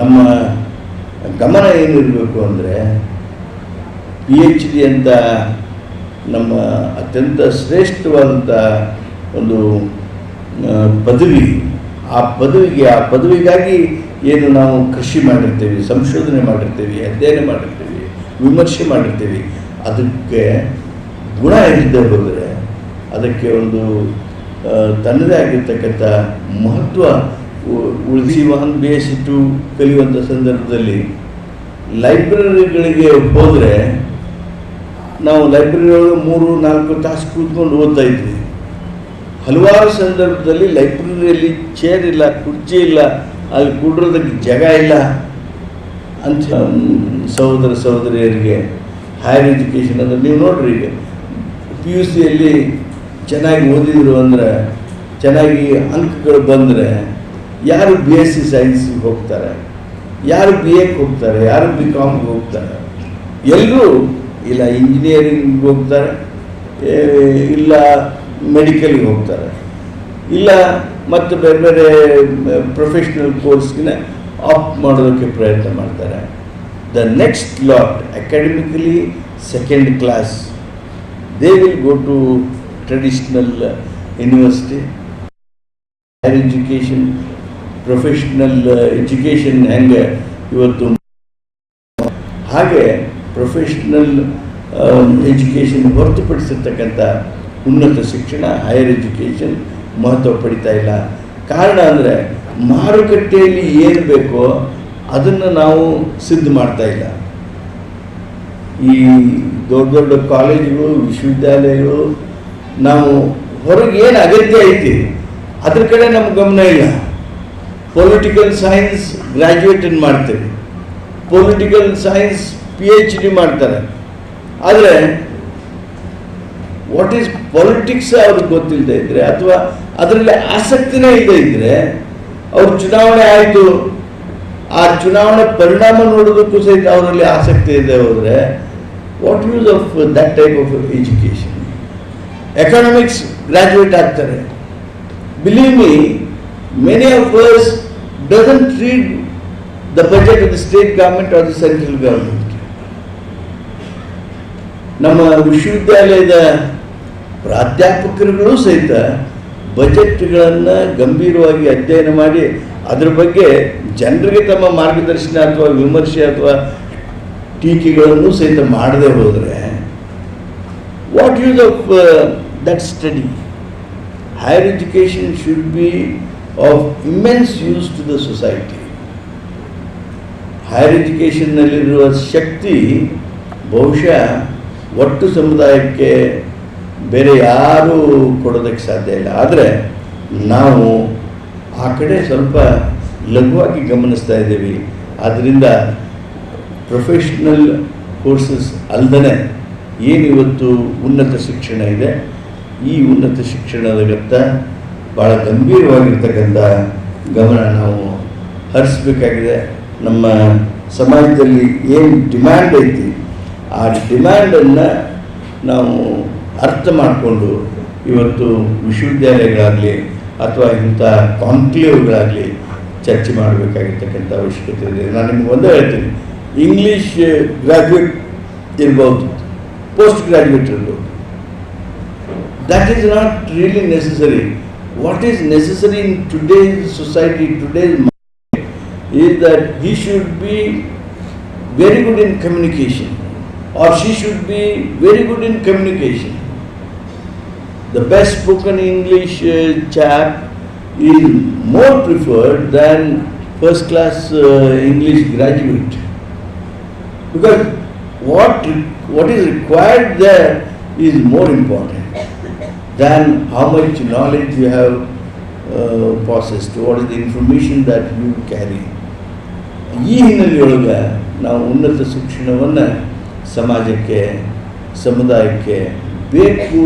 ನಮ್ಮ ಗಮನ ಏನಿರಬೇಕು ಅಂದರೆ PhD ಅಂತ ನಮ್ಮ ಅತ್ಯಂತ ಶ್ರೇಷ್ಠವಾದಂಥ ಒಂದು ಪದವಿ, ಆ ಪದವಿಗಾಗಿ ಏನು ನಾವು ಕೃಷಿ ಮಾಡಿರ್ತೀವಿ, ಸಂಶೋಧನೆ ಮಾಡಿರ್ತೀವಿ, ಅಧ್ಯಯನ ಮಾಡಿರ್ತೀವಿ, ವಿಮರ್ಶೆ ಮಾಡಿರ್ತೀವಿ, ಅದಕ್ಕೆ ಗುಣ ಇಲ್ಲದೆ ಹೋದರೆ ಅದಕ್ಕೆ ಒಂದು ತನ್ನದೇ ಆಗಿರ್ತಕ್ಕಂಥ ಮಹತ್ವ ಉಳಿಸಿ ವಾಹನ ಬೇಯಿಸಿಟ್ಟು ಕಲಿಯುವಂಥ ಸಂದರ್ಭದಲ್ಲಿ ಲೈಬ್ರರಿಗಳಿಗೆ ಹೋದರೆ ನಾವು ಲೈಬ್ರರಿಯೊಳಗೆ 3-4 ತಾಸು ಕೂತ್ಕೊಂಡು ಓದ್ತಾ ಇದ್ವಿ. ಹಲವಾರು ಸಂದರ್ಭದಲ್ಲಿ ಲೈಬ್ರರಿಯಲ್ಲಿ ಚೇರ್ ಇಲ್ಲ, ಕುರ್ಚಿ ಇಲ್ಲ, ಅಲ್ಲಿ ಕೂಡಿರೋದಕ್ಕೆ ಜಾಗ ಇಲ್ಲ ಅಂತ ಸಹೋದರ ಸಹೋದರಿಯರಿಗೆ ಹೈಯರ್ ಎಜುಕೇಷನ್ ಅಂದರೆ ನೀವು ನೋಡ್ರಿ, ಈಗ PUCಯಲ್ಲಿ ಚೆನ್ನಾಗಿ ಓದಿದ್ರು ಅಂದರೆ, ಚೆನ್ನಾಗಿ ಅಂಕಗಳು ಬಂದರೆ ಯಾರು BSc ಸೈನ್ಸಿಗೆ ಹೋಗ್ತಾರೆ, ಯಾರು BAಗೆ ಹೋಗ್ತಾರೆ, ಯಾರು BComಗೆ ಹೋಗ್ತಾರೆ, ಎಲ್ಲರೂ ಇಲ್ಲ ಇಂಜಿನಿಯರಿಂಗ್ ಹೋಗ್ತಾರೆ, ಇಲ್ಲ ಮೆಡಿಕಲ್ಗೆ ಹೋಗ್ತಾರೆ, ಇಲ್ಲ ಮತ್ತು ಬೇರೆ ಬೇರೆ ಪ್ರೊಫೆಷ್ನಲ್ ಕೋರ್ಸ್ಗಿನ ಆಪ್ಟ್ ಮಾಡೋದಕ್ಕೆ ಪ್ರಯತ್ನ ಮಾಡ್ತಾರೆ. The next lot academically second class, they will go to traditional university. Higher education, professional education ಹೆಂಗೆ ಇವತ್ತು, ಹಾಗೆ ಪ್ರೊಫೆಷ್ನಲ್ ಎಜುಕೇಷನ್ ಹೊರತುಪಡಿಸಿರ್ತಕ್ಕಂಥ ಉನ್ನತ ಶಿಕ್ಷಣ, ಹೈಯರ್ ಎಜುಕೇಷನ್ ಮಹತ್ವ ಪಡಿತಾ ಇಲ್ಲ. ಕಾರಣ ಅಂದರೆ ಮಾರುಕಟ್ಟೆಯಲ್ಲಿ ಏನು ಬೇಕೋ ಅದನ್ನು ನಾವು ಸಿದ್ಧ ಮಾಡ್ತಾ ಇಲ್ಲ. ಈ ದೊಡ್ಡ ದೊಡ್ಡ ಕಾಲೇಜುಗಳು, ವಿಶ್ವವಿದ್ಯಾಲಯಗಳು, ನಾವು ಹೊರಗೆ ಏನು ಅಗತ್ಯ ಐತಿ ಅದ್ರ ಕಡೆ ನಮ್ಗೆ ಗಮನ ಇಲ್ಲ. ಪೊಲಿಟಿಕಲ್ ಸೈನ್ಸ್ ಗ್ರ್ಯಾಜುಯೇಟನ್ನು ಮಾಡ್ತೀವಿ, ಪೊಲಿಟಿಕಲ್ ಸೈನ್ಸ್ PhD ಮಾಡ್ತಾರೆ, ಆದರೆ ವಾಟ್ ಈಸ್ ಪಾಲಿಟಿಕ್ಸ್ ಅವ್ರಿಗೆ ಗೊತ್ತಿಲ್ಲದೆ ಇದ್ದರೆ ಅಥವಾ ಅದರಲ್ಲಿ ಆಸಕ್ತಿನೇ ಇಲ್ಲದೆ ಇದ್ದರೆ, ಅವ್ರು ಚುನಾವಣೆ ಆಯಿತು, ಆ ಚುನಾವಣೆ ಪರಿಣಾಮ ನೋಡೋದಕ್ಕೂ ಸಹಿತ ಅವರಲ್ಲಿ ಆಸಕ್ತಿ ಇದೆ ಹೋದರೆ what use of that type of education? Economics graduate ಆಗ್ತಾರೆ. Believe me, many of us doesn't read the budget of the state government or the central government. ನಮ್ಮ ವಿಶ್ವವಿದ್ಯಾಲಯದ ಪ್ರಾಧ್ಯಾಪಕರುಗಳು ಸಹಿತ ಬಜೆಟ್ಗಳನ್ನು ಗಂಭೀರವಾಗಿ ಅಧ್ಯಯನ ಮಾಡಿ ಅದರ ಬಗ್ಗೆ ಜನರಿಗೆ ತಮ್ಮ ಮಾರ್ಗದರ್ಶನ ಅಥವಾ ವಿಮರ್ಶೆ ಅಥವಾ ಟೀಕೆಗಳನ್ನು ಸಹಿತ ಮಾಡದೆ ಹೋದರೆ what use of that study? Higher education should be of immense use to the society. Higher ಎಜುಕೇಷನ್ನಲ್ಲಿರುವ ಶಕ್ತಿ ಬಹುಶಃ ಒಟ್ಟು ಸಮುದಾಯಕ್ಕೆ ಬೇರೆ ಯಾರೂ ಕೊಡೋದಕ್ಕೆ ಸಾಧ್ಯ ಇಲ್ಲ. ಆದರೆ ನಾವು ಆ ಕಡೆ ಸ್ವಲ್ಪ ಲಘುವಾಗಿ ಗಮನಿಸ್ತಾ ಇದ್ದೀವಿ. ಆದ್ದರಿಂದ ಪ್ರೊಫೆಷ್ನಲ್ ಕೋರ್ಸಸ್ ಅಲ್ಲದೆ ಏನಿವತ್ತು ಉನ್ನತ ಶಿಕ್ಷಣ ಇದೆ, ಈ ಉನ್ನತ ಶಿಕ್ಷಣದತ್ತ ಭಾಳ ಗಂಭೀರವಾಗಿರ್ತಕ್ಕಂಥ ಗಮನ ನಾವು ಹರಿಸಬೇಕಾಗಿದೆ. ನಮ್ಮ ಸಮಾಜದಲ್ಲಿ ಏನು ಡಿಮ್ಯಾಂಡ್ ಐತಿ, ಆ ಡಿಮ್ಯಾಂಡನ್ನು ನಾವು ಅರ್ಥ ಮಾಡಿಕೊಂಡು ಇವತ್ತು ವಿಶ್ವವಿದ್ಯಾಲಯಗಳಾಗಲಿ ಅಥವಾ ಇಂಥ ಕಾನ್ಕ್ಲೇವ್ಗಳಾಗಲಿ ಚರ್ಚೆ ಮಾಡಬೇಕಾಗಿರ್ತಕ್ಕಂಥ ಅವಶ್ಯಕತೆ ಇದೆ. ನಾನು ನಿಮ್ಗೆ ಒಂದೇ ಹೇಳ್ತೀನಿ, ಇಂಗ್ಲೀಷ್ ಗ್ರ್ಯಾಜುಯೇಟ್ ಇರ್ಬೋದು, ಪೋಸ್ಟ್ ಗ್ರ್ಯಾಜುಯೇಟ್ ಇರ್ಬೋದು, that is not really necessary. What is necessary in today's society, today's market, is that he should be very good in communication, or she should be very good in communication. The best spoken English chap is more preferred than first class English graduate, because what is required there is more important than how much knowledge you have possessed, what is the information that you carry. ಈ ಹಿನ್ನೆಲೆಯೊಳಗೆ ನಾವು ಉನ್ನತ ಶಿಕ್ಷಣವನ್ನು ಸಮಾಜಕ್ಕೆ, ಸಮುದಾಯಕ್ಕೆ ಬೇಕು,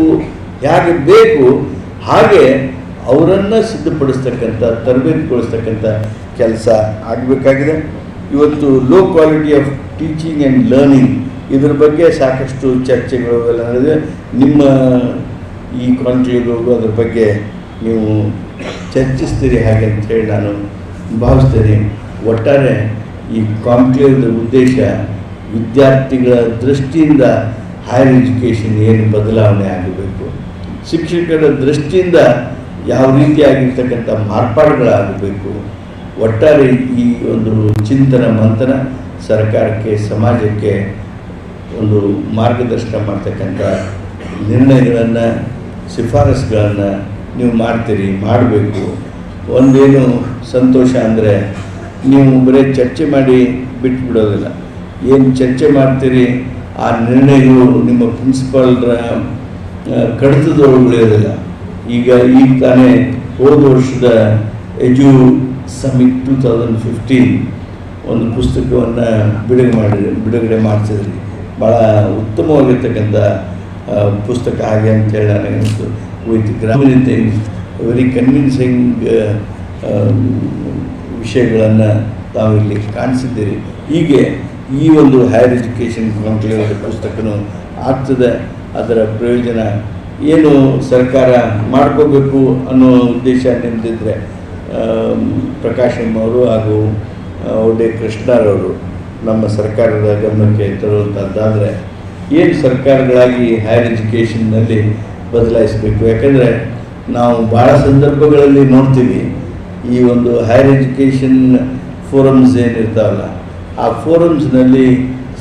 ಹೇಗೆ ಬೇಕು ಹಾಗೆ ಅವರನ್ನು ಸಿದ್ಧಪಡಿಸ್ತಕ್ಕಂಥ, ತರಬೇತಿಗೊಳಿಸ್ತಕ್ಕಂಥ ಕೆಲಸ ಆಗಬೇಕಾಗಿದೆ. ಇವತ್ತು low quality of teaching and learning, ಇದ್ರ ಬಗ್ಗೆ ಸಾಕಷ್ಟು ಚರ್ಚೆಗಳು ಎಲ್ಲ ನಡೆದಿದೆ. ನಿಮ್ಮ ಈ ಕಾನ್ಕ್ಲೇವ್ಗೂ ಅದ್ರ ಬಗ್ಗೆ ನೀವು ಚರ್ಚಿಸ್ತೀರಿ ಹಾಗೆ ಅಂತೇಳಿ ನಾನು ಭಾವಿಸ್ತೇನೆ. ಒಟ್ಟಾರೆ ಈ ಕಾನ್ಕ್ಲೇವ್ದ ಉದ್ದೇಶ ವಿದ್ಯಾರ್ಥಿಗಳ ದೃಷ್ಟಿಯಿಂದ ಹೈಯರ್ ಎಜುಕೇಷನ್ ಏನು ಬದಲಾವಣೆ ಆಗಬೇಕು, ಶಿಕ್ಷಕರ ದೃಷ್ಟಿಯಿಂದ ಯಾವ ರೀತಿಯಾಗಿರ್ತಕ್ಕಂಥ ಮಾರ್ಪಾಡುಗಳಾಗಬೇಕು, ಒಟ್ಟಾರೆ ಈ ಒಂದು ಚಿಂತನ ಮಂಥನ ಸರ್ಕಾರಕ್ಕೆ, ಸಮಾಜಕ್ಕೆ ಒಂದು ಮಾರ್ಗದರ್ಶನ ಮಾಡ್ತಕ್ಕಂಥ ನಿರ್ಣಯಗಳನ್ನು ಶಿಫಾರಸುಗಳನ್ನು ನೀವು ಮಾಡ್ತೀರಿ, ಮಾಡಬೇಕು. ಒಂದೇನು ಸಂತೋಷ ಅಂದರೆ ನೀವು ಬರೀ ಚರ್ಚೆ ಮಾಡಿ ಬಿಟ್ಬಿಡೋದಿಲ್ಲ. ಏನು ಚರ್ಚೆ ಮಾಡ್ತೀರಿ ಆ ನಿರ್ಣಯಗಳು ನಿಮ್ಮ ಪ್ರಿನ್ಸಿಪಾಲ್ರ ಕಡಿತದೊಳಗೆ ಉಳಿಯೋದಿಲ್ಲ. ಈಗ ತಾನೇ ಹೋದ ವರ್ಷದ ಎಜು ಸಮಿಟ್ 2015 ಒಂದು ಪುಸ್ತಕವನ್ನು ಬಿಡುಗಡೆ ಮಾಡಿಸಿದ್ರಿ. ಭಾಳ ಉತ್ತಮವಾಗಿರ್ತಕ್ಕಂಥ ಪುಸ್ತಕ ಹಾಗೆ ಅಂತೇಳಿ ನನಗನ್ನಿಸ್ತು. ವಿತ್ ಗ್ರಾಮೀಣ ಥಿಂಗ್ಸ್, ವೆರಿ ಕನ್ವಿನ್ಸಿಂಗ್ ವಿಷಯಗಳನ್ನು ತಾವಿಲ್ಲಿ ಕಾಣಿಸಿದ್ದೀರಿ. ಹೀಗೆ ಈ ಒಂದು ಹೈಯರ್ ಎಜುಕೇಷನ್ ಕಾನ್ಕ್ಲೇವ್ ಪುಸ್ತಕನೂ ಆಗ್ತದೆ. ಅದರ ಪ್ರಯೋಜನ ಏನು ಸರ್ಕಾರ ಮಾಡ್ಕೋಬೇಕು ಅನ್ನೋ ಉದ್ದೇಶ ನಿಂತಿದ್ದರೆ ಪ್ರಕಾಶ್ ಎಂ ಅವರು ಹಾಗೂ ಒಡ್ಡೆ ಕೃಷ್ಣರವರು ನಮ್ಮ ಸರ್ಕಾರದ ಗಮನಕ್ಕೆ ತರುವಂಥದ್ದಾದರೆ ಏನು ಸರ್ಕಾರಗಳಾಗಿ ಹೈಯರ್ ಎಜುಕೇಷನ್ನಲ್ಲಿ ಬದಲಾಯಿಸಬೇಕು. ಯಾಕಂದರೆ ನಾವು ಭಾಳ ಸಂದರ್ಭಗಳಲ್ಲಿ ನೋಡ್ತೀವಿ ಈ ಒಂದು ಹೈಯರ್ ಎಜುಕೇಷನ್ ಫೋರಮ್ಸ್ ಏನಿರ್ತಾವಲ್ಲ, ಆ ಫೋರಮ್ಸ್ನಲ್ಲಿ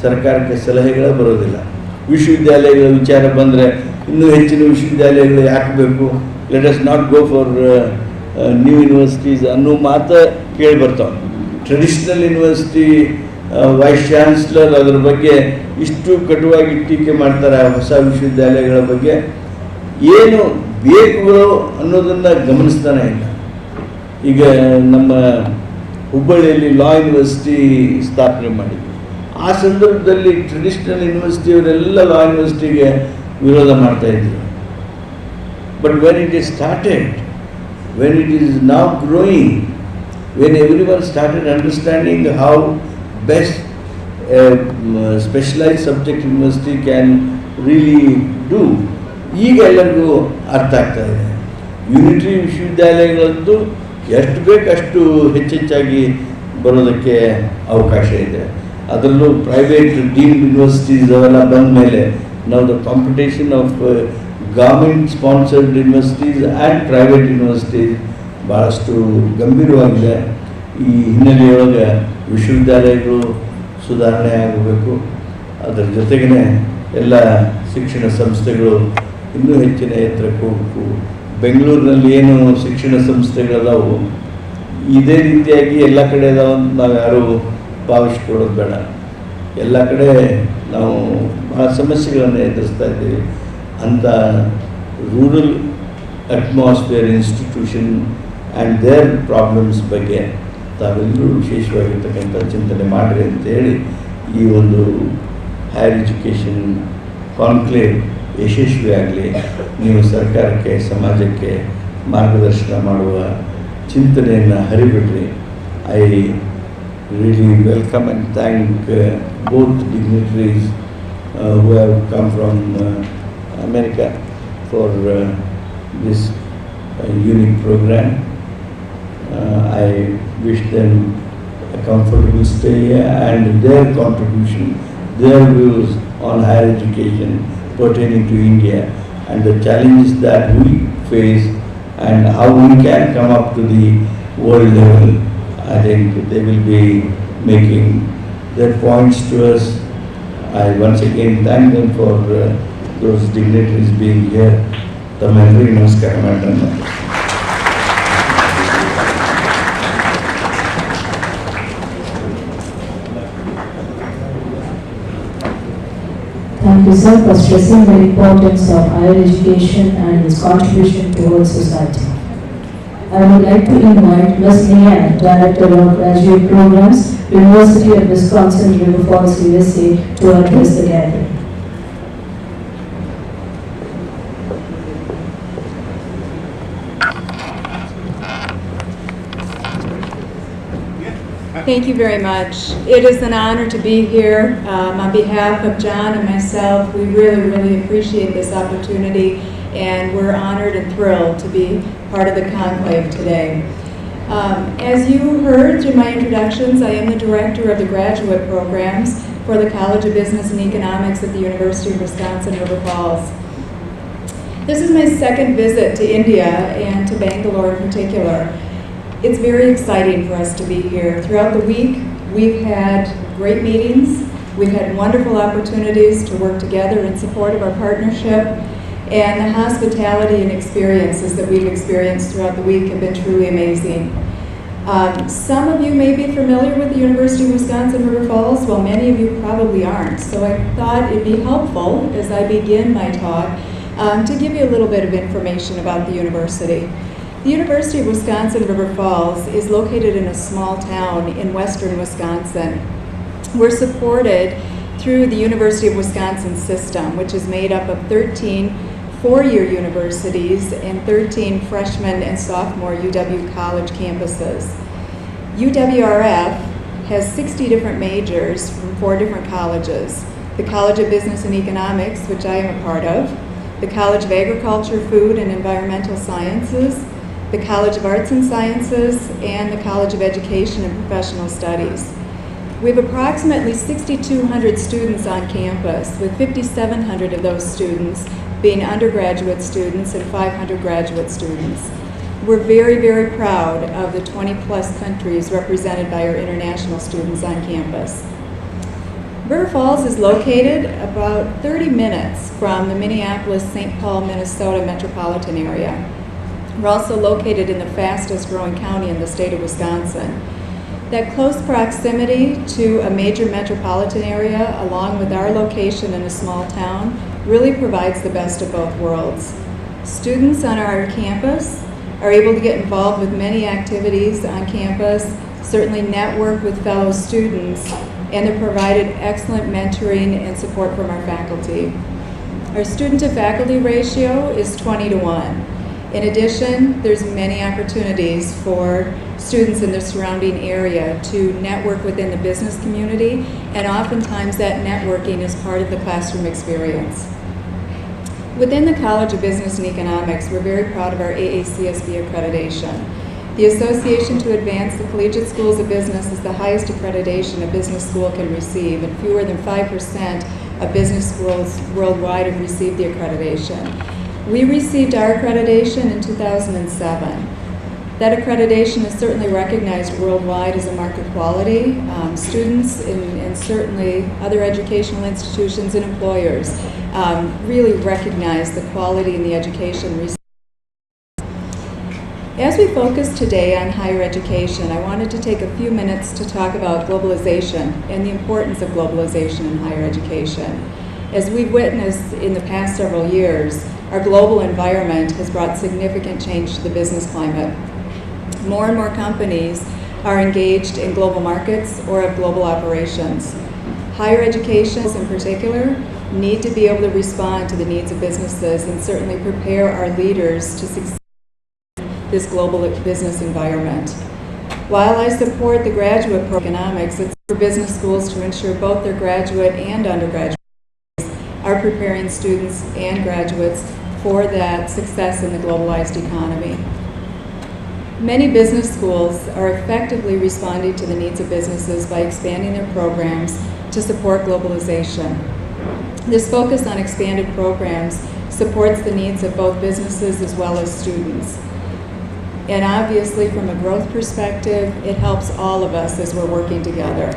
ಸರ್ಕಾರಕ್ಕೆ ಸಲಹೆಗಳೇ ಬರೋದಿಲ್ಲ. ವಿಶ್ವವಿದ್ಯಾಲಯಗಳ ವಿಚಾರ ಬಂದರೆ ಇನ್ನೂ ಹೆಚ್ಚಿನ ವಿಶ್ವವಿದ್ಯಾಲಯಗಳು ಯಾಕೆ ಬೇಕು, let us not go for new universities ಅನ್ನೋ ಮಾತು ಕೇಳಿ ಬರ್ತಾವೆ. ಟ್ರೆಡಿಷ್ನಲ್ ಯೂನಿವರ್ಸಿಟಿ ವೈಸ್ ಚಾನ್ಸ್ಲರ್ ಅದ್ರ ಬಗ್ಗೆ ಇಷ್ಟು ಕಟುವಾಗಿ ಟೀಕೆ ಮಾಡ್ತಾರೆ. ಹೊಸ ವಿಶ್ವವಿದ್ಯಾಲಯಗಳ ಬಗ್ಗೆ ಏನು ಬೇಕುಗಳು ಅನ್ನೋದನ್ನು ಗಮನಿಸ್ತಾನೆ ಇಲ್ಲ. ಈಗ ನಮ್ಮ ಹುಬ್ಬಳ್ಳಿಯಲ್ಲಿ ಲಾ ಯೂನಿವರ್ಸಿಟಿ ಸ್ಥಾಪನೆ ಮಾಡಿದ್ವಿ. ಆ ಸಂದರ್ಭದಲ್ಲಿ ಟ್ರೆಡಿಷ್ನಲ್ ಯೂನಿವರ್ಸಿಟಿಯವರೆಲ್ಲ ಲಾ ಯೂನಿವರ್ಸಿಟಿಗೆ ವಿರೋಧ ಮಾಡ್ತಾಯಿದ್ರು. But when it is started, when it is ನಾವ್ growing, when everyone started understanding how best specialized subject university can really do, ಈಗ ಎಲ್ಲರಿಗೂ ಅರ್ಥ ಆಗ್ತಾ ಇದೆ. ಯೂನಿಟರಿ ವಿಶ್ವವಿದ್ಯಾಲಯಗಳಂತೂ ಎಷ್ಟು ಬೇಕಷ್ಟು ಹೆಚ್ಚೆಚ್ಚಾಗಿ ಬರೋದಕ್ಕೆ ಅವಕಾಶ ಇದೆ. ಅದರಲ್ಲೂ ಪ್ರೈವೇಟ್ ಡೀಮ್ಡ್ ಯೂನಿವರ್ಸಿಟೀಸ್ ಅವೆಲ್ಲ ಬಂದ ಮೇಲೆ ನಾವು the computation of government sponsored universities and private universities ಭಾಳಷ್ಟು ಗಂಭೀರವಾಗಿದೆ. ಈ ಹಿನ್ನೆಲೆಯೊಳಗೆ ವಿಶ್ವವಿದ್ಯಾಲಯಗಳು ಸುಧಾರಣೆ ಆಗಬೇಕು. ಅದರ ಜೊತೆಗೇ ಎಲ್ಲ ಶಿಕ್ಷಣ ಸಂಸ್ಥೆಗಳು ಇನ್ನೂ ಹೆಚ್ಚಿನ ಎತ್ತರಕ್ಕೆ ಹೋಗಬೇಕು. ಬೆಂಗಳೂರಿನಲ್ಲಿ ಏನು ಶಿಕ್ಷಣ ಸಂಸ್ಥೆಗಳದಾವು ಇದೇ ರೀತಿಯಾಗಿ ಎಲ್ಲ ಕಡೆ ಅದಾವ ಅಂತ ನಾವು ಯಾರೂ ಭಾವಿಸ್ಕೊಡೋದು ಬೇಡ. ಎಲ್ಲ ಕಡೆ ನಾವು ಭಾಳ ಸಮಸ್ಯೆಗಳನ್ನು ಎದುರಿಸ್ತಾ ಇದ್ದೀವಿ. ಅಂಥ rural atmosphere institution and their problems ಬಗ್ಗೆ ತಾವೆಲ್ಲರೂ ವಿಶೇಷವಾಗಿರ್ತಕ್ಕಂಥ ಚಿಂತನೆ ಮಾಡಿರಿ ಅಂತೇಳಿ ಈ ಒಂದು ಹೈಯರ್ ಎಜುಕೇಷನ್ ಕಾನ್ಕ್ಲೇವ್ ಯಶಸ್ವಿಯಾಗಲಿ, ನೀವು ಸರ್ಕಾರಕ್ಕೆ ಸಮಾಜಕ್ಕೆ ಮಾರ್ಗದರ್ಶನ ಮಾಡುವ ಚಿಂತನೆಯನ್ನು ಹರಿಬಿಡ್ರಿ. I really welcome and thank both dignitaries who have come from America for this unique program. I wish them a comfortable stay and their contribution, their views on higher education pertaining to India and the challenges that we face and how we can come up to the world level. I think they will be making their points to us. I once again thank them for those dignitaries being here. Tamandri namaskar madam.
Thank you, sir, for stressing the importance of higher education and its contribution towards society. I would like to invite Ms. Leanne, Director of Graduate Programs, University of Wisconsin, River Falls, USA, to address the gathering.
Thank you very much. It is an honor to be here. On behalf of John and myself, we really appreciate this opportunity, and we're honored and thrilled to be part of the conclave today. As you heard through my introductions, I am the director of the graduate programs for the College of Business and Economics at the University of Wisconsin, River Falls. This is my second visit to India and to Bangalore in particular. It's very exciting for us to be here. Throughout the week, we've had great meetings. We've had wonderful opportunities to work together in support of our partnership. And the hospitality and experiences that we've experienced throughout the week have been truly amazing. Some of you may be familiar with the University of Wisconsin River Falls, while many of you probably aren't. So I thought it'd be helpful as I begin my talk to give you a little bit of information about the university. The University of Wisconsin River Falls is located in a small town in western Wisconsin. We're supported through the University of Wisconsin system, which is made up of 13 four-year universities and 13 freshman and sophomore UW college campuses. UWRF has 60 different majors from 4 different colleges. The College of Business and Economics, which I am a part of, the College of Agriculture, Food, and Environmental Sciences, the College of Arts and Sciences, and the College of Education and Professional Studies. We have approximately 6,200 students on campus, with 5,700 of those students being undergraduate students and 500 graduate students. We're very, very proud of the 20-plus countries represented by our international students on campus. River Falls is located about 30 minutes from the Minneapolis-St. Paul, Minnesota metropolitan area. We're also located in the fastest growing county in the state of Wisconsin. That close proximity to a major metropolitan area, along with our location in a small town, really provides the best of both worlds. Students on our campus are able to get involved with many activities on campus, certainly network with fellow students, and they're provided excellent mentoring and support from our faculty. Our student-to-faculty ratio is 20-to-1. In addition, there's many opportunities for students in the surrounding area to network within the business community, and oftentimes that networking is part of the classroom experience. Within the College of Business and Economics, we're very proud of our AACSB accreditation. The Association to Advance the Collegiate Schools of Business is the highest accreditation a business school can receive, and fewer than 5% of business schools worldwide have received the accreditation. We received our accreditation in 2007. That accreditation is certainly recognized worldwide as a mark of quality. Students and certainly other educational institutions and employers really recognize the quality in the education received. As we focus today on higher education, I wanted to take a few minutes to talk about globalization and the importance of globalization in higher education. As we've witnessed in the past several years, our global environment has brought significant change to the business climate. More and more companies are engaged in global markets or have global operations. Higher education in particular need to be able to respond to the needs of businesses and certainly prepare our leaders to succeed in this global business environment. While I support the graduate program in economics, it's for business schools to ensure both their graduate and undergraduate are preparing students and graduates for that success in the globalized economy. Many business schools are effectively responding to the needs of businesses by expanding their programs to support globalization. This focus on expanded programs supports the needs of both businesses as well as students. And obviously, from a growth perspective, it helps all of us as we're working together.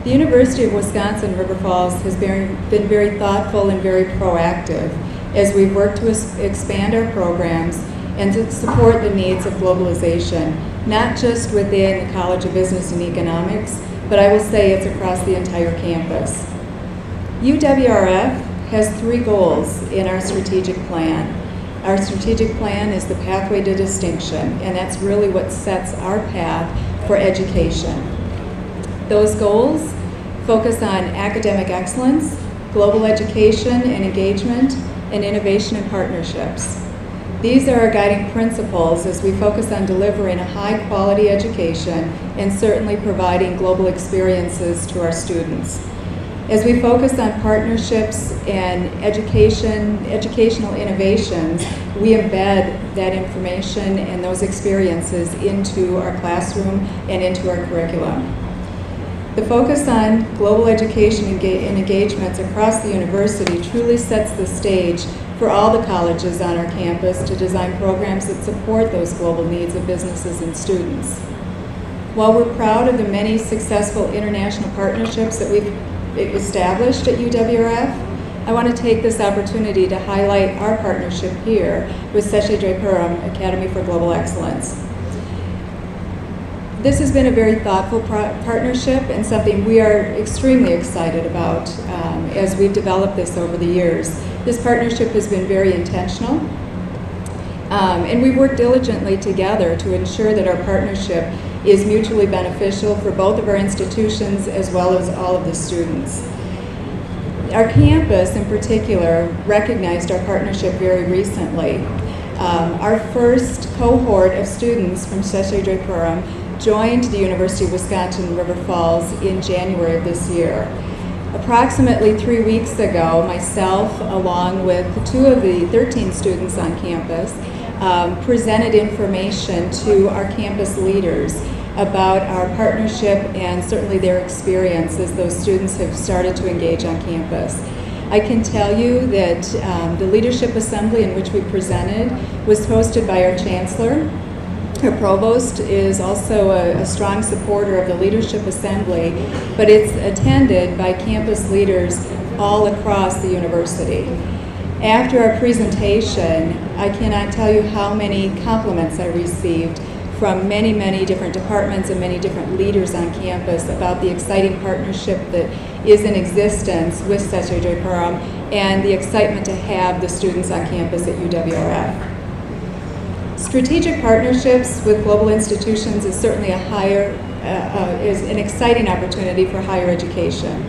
The University of Wisconsin River Falls has been very thoughtful and very proactive as we've worked to expand our programs and to support the needs of globalization, not just within the College of Business and Economics, but I will say it's across the entire campus. UWRF has 3 goals in our strategic plan. Our strategic plan is the pathway to distinction, and that's really what sets our path for education. Those goals focus on academic excellence, global education and engagement, and innovation and partnerships. These are our guiding principles as we focus on delivering a high-quality education and certainly providing global experiences to our students. As we focus on partnerships and educational innovations, we embed that information and those experiences into our classroom and into our curriculum. The focus on global education and engagements across the university truly sets the stage for all the colleges on our campus to design programs that support those global needs of businesses and students. While we're proud of the many successful international partnerships that we've established at UWRF, I want to take this opportunity to highlight our partnership here with Seshe Drapuram Academy for Global Excellence. This has been a very thoughtful partnership and something we are extremely excited about as we've developed this over the years. This partnership has been very intentional, and we work diligently together to ensure that our partnership is mutually beneficial for both of our institutions as well as all of the students. Our campus in particular recognized our partnership very recently. Our first cohort of students from Seshe Drapuram joined the University of Wisconsin River Falls in January of this year. Approximately 3 weeks ago, myself, along with 2 of the 13 students on campus, presented information to our campus leaders about our partnership and certainly their experience as those students have started to engage on campus. I can tell you that the Leadership Assembly in which we presented was hosted by our Chancellor. Our Provost is also a strong supporter of the Leadership Assembly, but it's attended by campus leaders all across the university. After our presentation, I cannot tell you how many compliments I received from many, many different departments and many different leaders on campus about the exciting partnership that is in existence with Seshe Drapuram and the excitement to have the students on campus at UWRF. Strategic partnerships with global institutions is certainly is an exciting opportunity for higher education.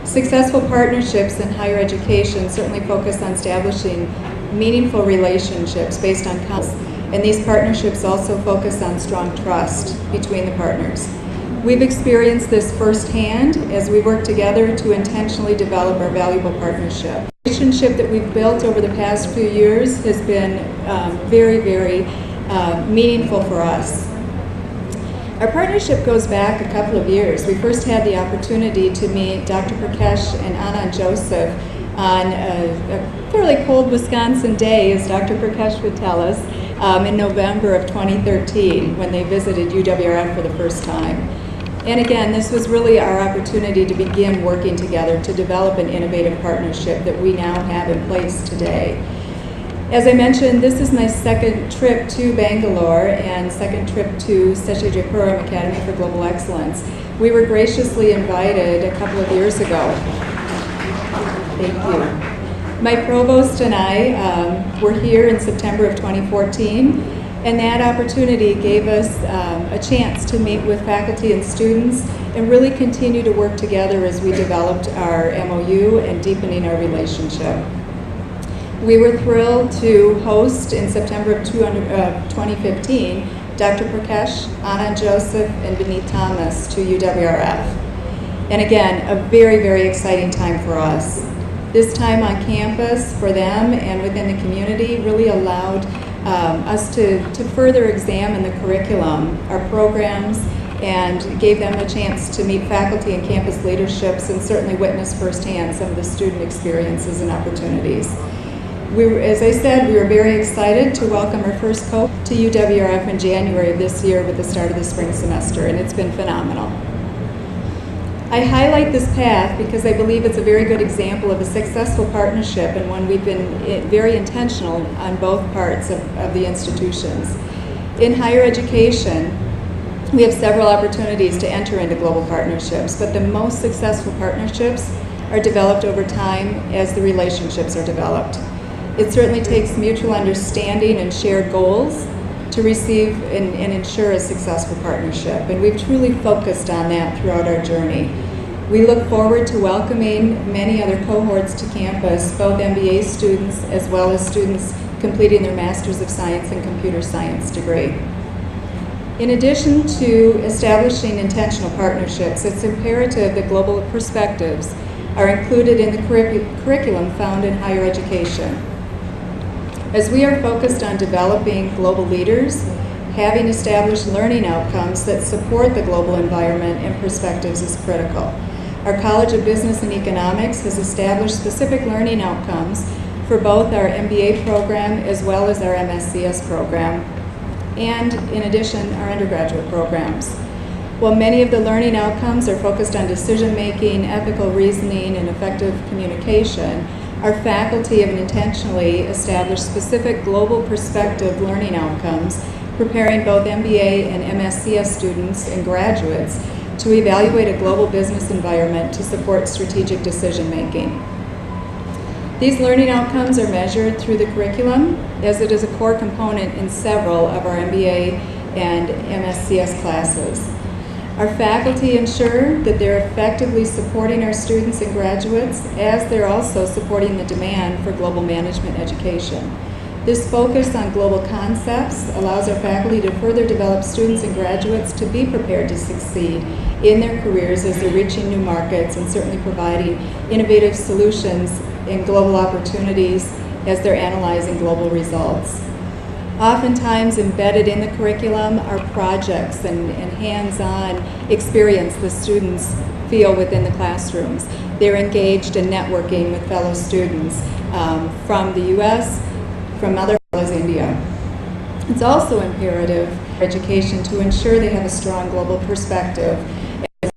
Successful partnerships in higher education certainly focus on establishing meaningful relationships based on consensus, and these partnerships also focus on strong trust between the partners. We've experienced this firsthand as we work together to intentionally develop our valuable partnership. The relationship that we've built over the past few years has been very, very meaningful for us. Our partnership goes back a couple of years. We first had the opportunity to meet Dr. Prakash and Anand Joseph on a fairly cold Wisconsin day, as Dr. Prakash would tell us, in November of 2013 when they visited UWRF for the first time. And again, this was really our opportunity to begin working together to develop an innovative partnership that we now have in place today. As I mentioned, this is my second trip to Bangalore and second trip to Seshe Drapuram Academy for Global Excellence. We were graciously invited a couple of years ago. Thank you. My provost and I were here in September of 2014, and that opportunity gave us a chance to meet with faculty and students and really continue to work together as we developed our MOU and deepening our relationship. We were thrilled to host in September of 2015 Dr. Prakash, Anand Joseph, and Vineet Thomas to UWRF. And again, a very, very exciting time for us. This time on campus for them and within the community really allowed us to further examine the curriculum, our programs, and gave them a chance to meet faculty and campus leaderships and certainly witness firsthand some of the student experiences and opportunities. As I said, we were very excited to welcome our first cohort to UWRF in January of this year with the start of the spring semester, and it's been phenomenal. I highlight this path because I believe it's a very good example of a successful partnership and one we've been very intentional on both parts of the institutions. In higher education, we have several opportunities to enter into global partnerships, but the most successful partnerships are developed over time as the relationships are developed. It certainly takes mutual understanding and shared goals to receive and ensure a successful partnership, and we've truly focused on that throughout our journey. We look forward to welcoming many other cohorts to campus, both MBA students as well as students completing their Masters of Science and Computer Science degree. In addition to establishing intentional partnerships, it's imperative that global perspectives are included in the curriculum found in higher education. As we are focused on developing global leaders, having established learning outcomes that support the global environment and perspectives is critical. Our College of Business and Economics has established specific learning outcomes for both our MBA program as well as our MSCS program, and in addition, our undergraduate programs. While many of the learning outcomes are focused on decision-making, ethical reasoning, and effective communication, Our faculty have intentionally established specific global perspective learning outcomes, preparing both MBA and MSCS students and graduates to evaluate a global business environment to support strategic decision making. These learning outcomes are measured through the curriculum, as it is a core component in several of our MBA and MSCS classes. Our faculty ensure that they're effectively supporting our students and graduates, as they're also supporting the demand for global management education. This focus on global concepts allows our faculty to further develop students and graduates to be prepared to succeed in their careers as they're reaching new markets and certainly providing innovative solutions and global opportunities as they're analyzing global results. Oftentimes embedded in the curriculum are projects and hands-on experience the students feel within the classrooms. They're engaged in networking with fellow students from the U.S., from other as India. It's also imperative for education to ensure they have a strong global perspective